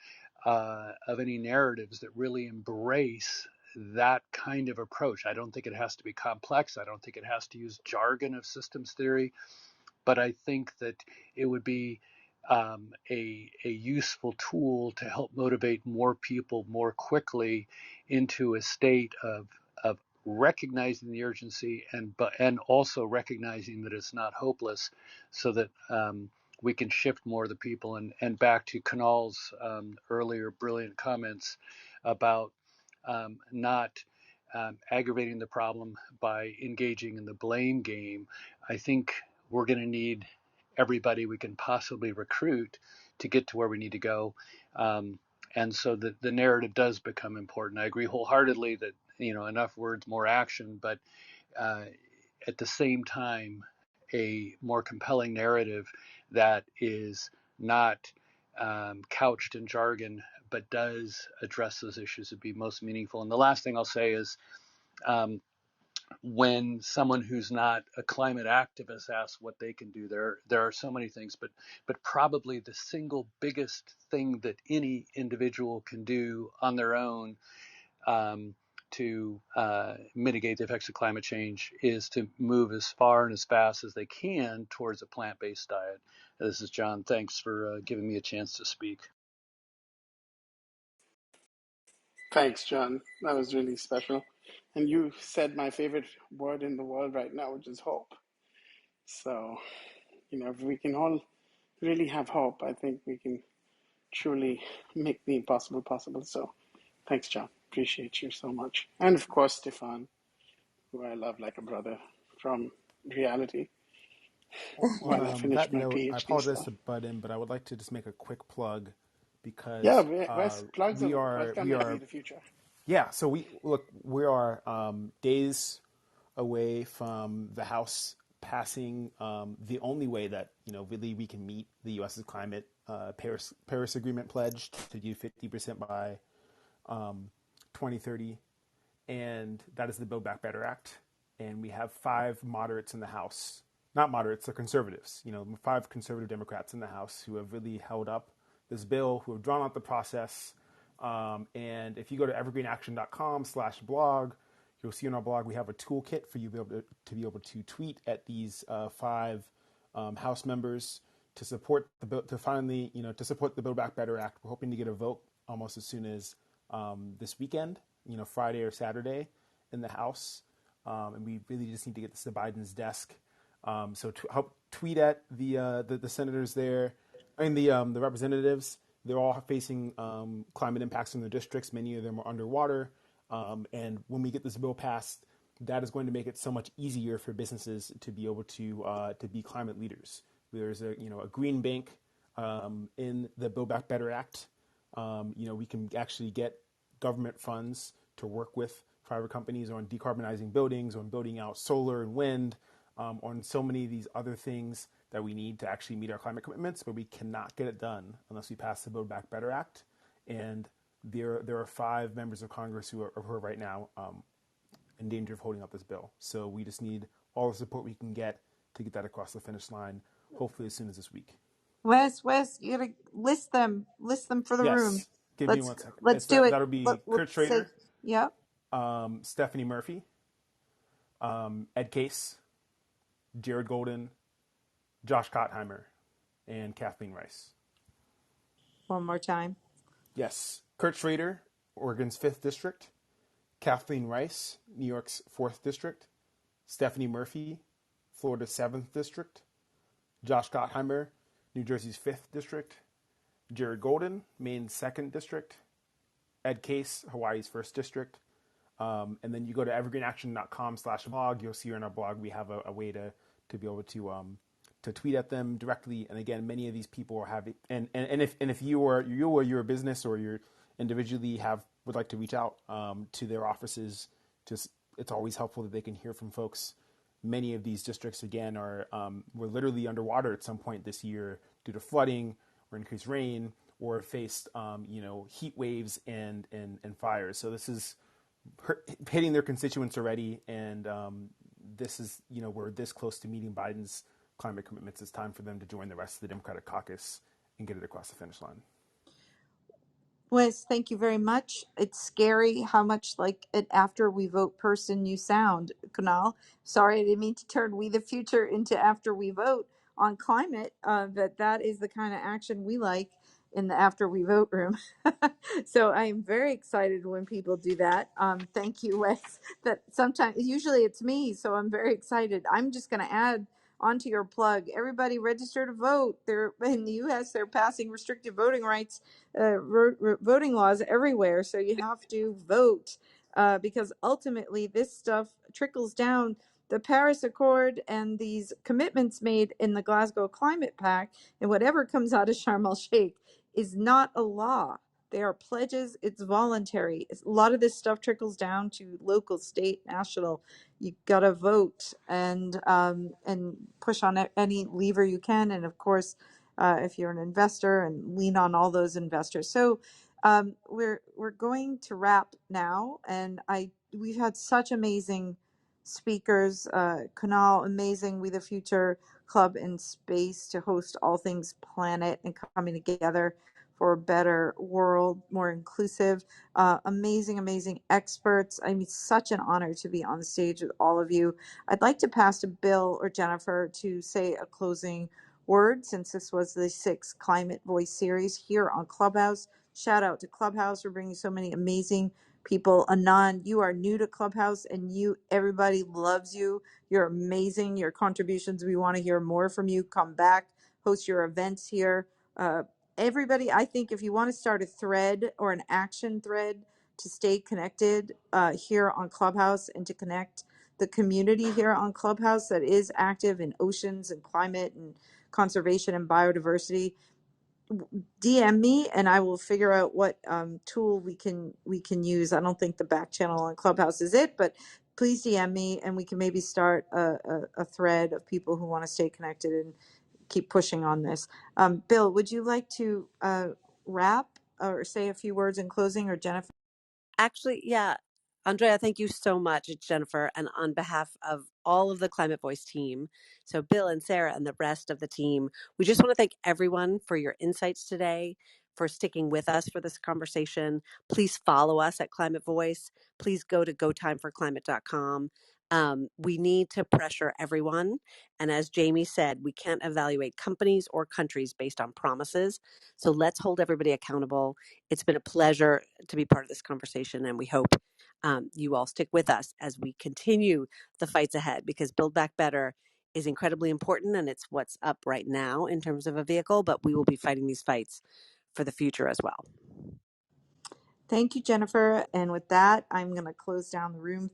of any narratives that really embrace that kind of approach. I don't think it has to be complex. I don't think it has to use jargon of systems theory, but I think that it would be a useful tool to help motivate more people more quickly into a state of recognizing the urgency and also recognizing that it's not hopeless, so that we can shift more of the people. And back to Kunal's earlier brilliant comments about not aggravating the problem by engaging in the blame game. I think we're going to need everybody we can possibly recruit to get to where we need to go. And so the narrative does become important. I agree wholeheartedly that enough words, more action, but uh, at the same time, a more compelling narrative that is not couched in jargon, but does address those issues would be most meaningful. And the last thing I'll say is um, when someone who's not a climate activist asks what they can do, there are so many things, but probably the single biggest thing that any individual can do on their own to mitigate the effects of climate change is to move as far and as fast as they can towards a plant-based diet. This is John. Thanks for giving me a chance to speak. Thanks, John. That was really special. And you said my favorite word in the world right now, which is hope. So, if we can all really have hope, I think we can truly make the impossible possible. So, thanks, John. Appreciate you so much. And of course, Stefan, who I love like a brother from reality while I With finish that my note, I PhD apologize stuff. to butt in, but I would like to just make a quick plug Yeah, because Wes, plugs we are are welcome we in are the future. yeah. So we are days away from the House passing the only way that really we can meet the U.S.'s climate Paris Agreement pledge to do 50% by 2030, and that is the Build Back Better Act. And we have five moderates in the House, not moderates, they're conservatives. Five conservative Democrats in the House who have really held up this bill, who have drawn out the process. And if you go to evergreenaction.com/blog, you'll see on our blog we have a toolkit for you to be able to tweet at these five House members to support the bill, to finally to support the Build Back Better Act. We're hoping to get a vote almost as soon as this weekend, Friday or Saturday in the House, and we really just need to get this to Biden's desk. So help tweet at the senators there, and the representatives. They're all facing climate impacts in their districts. Many of them are underwater, and when we get this bill passed, that is going to make it so much easier for businesses to be able to be climate leaders. There's a green bank in the Build Back Better Act. We can actually get government funds to work with private companies on decarbonizing buildings, on building out solar and wind, on so many of these other things that we need to actually meet our climate commitments, but we cannot get it done unless we pass the Build Back Better Act. And there are five members of Congress who are right now in danger of holding up this bill. So we just need all the support we can get to get that across the finish line, hopefully as soon as this week. Wes, you gotta list them for the room. Yes, give me Let's 1 second. let's It's do it. that'll be Let's Kurt say, Schrader, yeah. Stephanie Murphy, Ed Case, Jared Golden, Josh Gottheimer, and Kathleen Rice. One more time. Yes, Kurt Schrader, Oregon's 5th District, Kathleen Rice, New York's 4th District, Stephanie Murphy, Florida's 7th District, Josh Gottheimer, New Jersey's 5th District, Jared Golden, Maine's 2nd District, Ed Case, Hawaii's 1st District. And then you go to evergreenaction.com/blog. You'll see in our blog we have a way to be able to tweet at them directly. And again, many of these people are having and if you or you're a business or you're individually would like to reach out to their offices, just it's always helpful that they can hear from folks. Many of these districts again were literally underwater at some point this year due to flooding or increased rain or faced heat waves and fires. So this is hitting their constituents already, and this is we're this close to meeting Biden's climate commitments. It's time for them to join the rest of the Democratic caucus and get it across the finish line. Wes, thank you very much. It's scary how much like an after we vote person you sound, Kunal. Sorry, I didn't mean to turn We the Future into after we vote on climate, but that is the kind of action we like in the after we vote room. So I am very excited when people do that. Thank you, Wes. That sometimes, usually it's me, so I'm very excited. I'm just going to add onto your plug. Everybody register to vote. They're in the U.S. They're passing restrictive voting rights voting laws everywhere. So you have to vote because ultimately this stuff trickles down. The Paris Accord and these commitments made in the Glasgow Climate Pact and whatever comes out of Sharm el Sheikh is not a law. They are pledges. It's voluntary. A lot of this stuff trickles down to local, state, national. You got to vote and push on any lever you can. And of course, if you're an investor, and lean on all those investors. So we're going to wrap now, and we've had such amazing speakers. Kunal, amazing. We the Future Club in space to host all things planet and coming together for a better world, more inclusive. Amazing, amazing experts. I mean, such an honor to be on the stage with all of you. I'd like to pass to Bill or Jennifer to say a closing word, since this was the sixth Climate Voice series here on Clubhouse. Shout out to Clubhouse for bringing so many amazing people. Anand, you are new to Clubhouse, and everybody loves you. You're amazing. Your contributions, we want to hear more from you. Come back, host your events here. Everybody, I think if you want to start a thread or an action thread to stay connected here on Clubhouse, and to connect the community here on Clubhouse that is active in oceans and climate and conservation and biodiversity, DM me and I will figure out what tool we can use. I don't think the back channel on Clubhouse is it, but please DM me and we can maybe start a thread of people who want to stay connected and keep pushing on this. Bill, would you like to wrap or say a few words in closing, or Jennifer? Actually, yeah. Andrea, thank you so much. It's Jennifer. And on behalf of all of the Climate Voice team, so Bill and Sarah and the rest of the team, we just want to thank everyone for your insights today, for sticking with us for this conversation. Please follow us at Climate Voice. Please go to gotimeforclimate.com. We need to pressure everyone. And as Jamie said, we can't evaluate companies or countries based on promises. So let's hold everybody accountable. It's been a pleasure to be part of this conversation, and we hope you all stick with us as we continue the fights ahead, because Build Back Better is incredibly important, and it's what's up right now in terms of a vehicle, but we will be fighting these fights for the future as well. Thank you, Jennifer. And with that, I'm going to close down the room.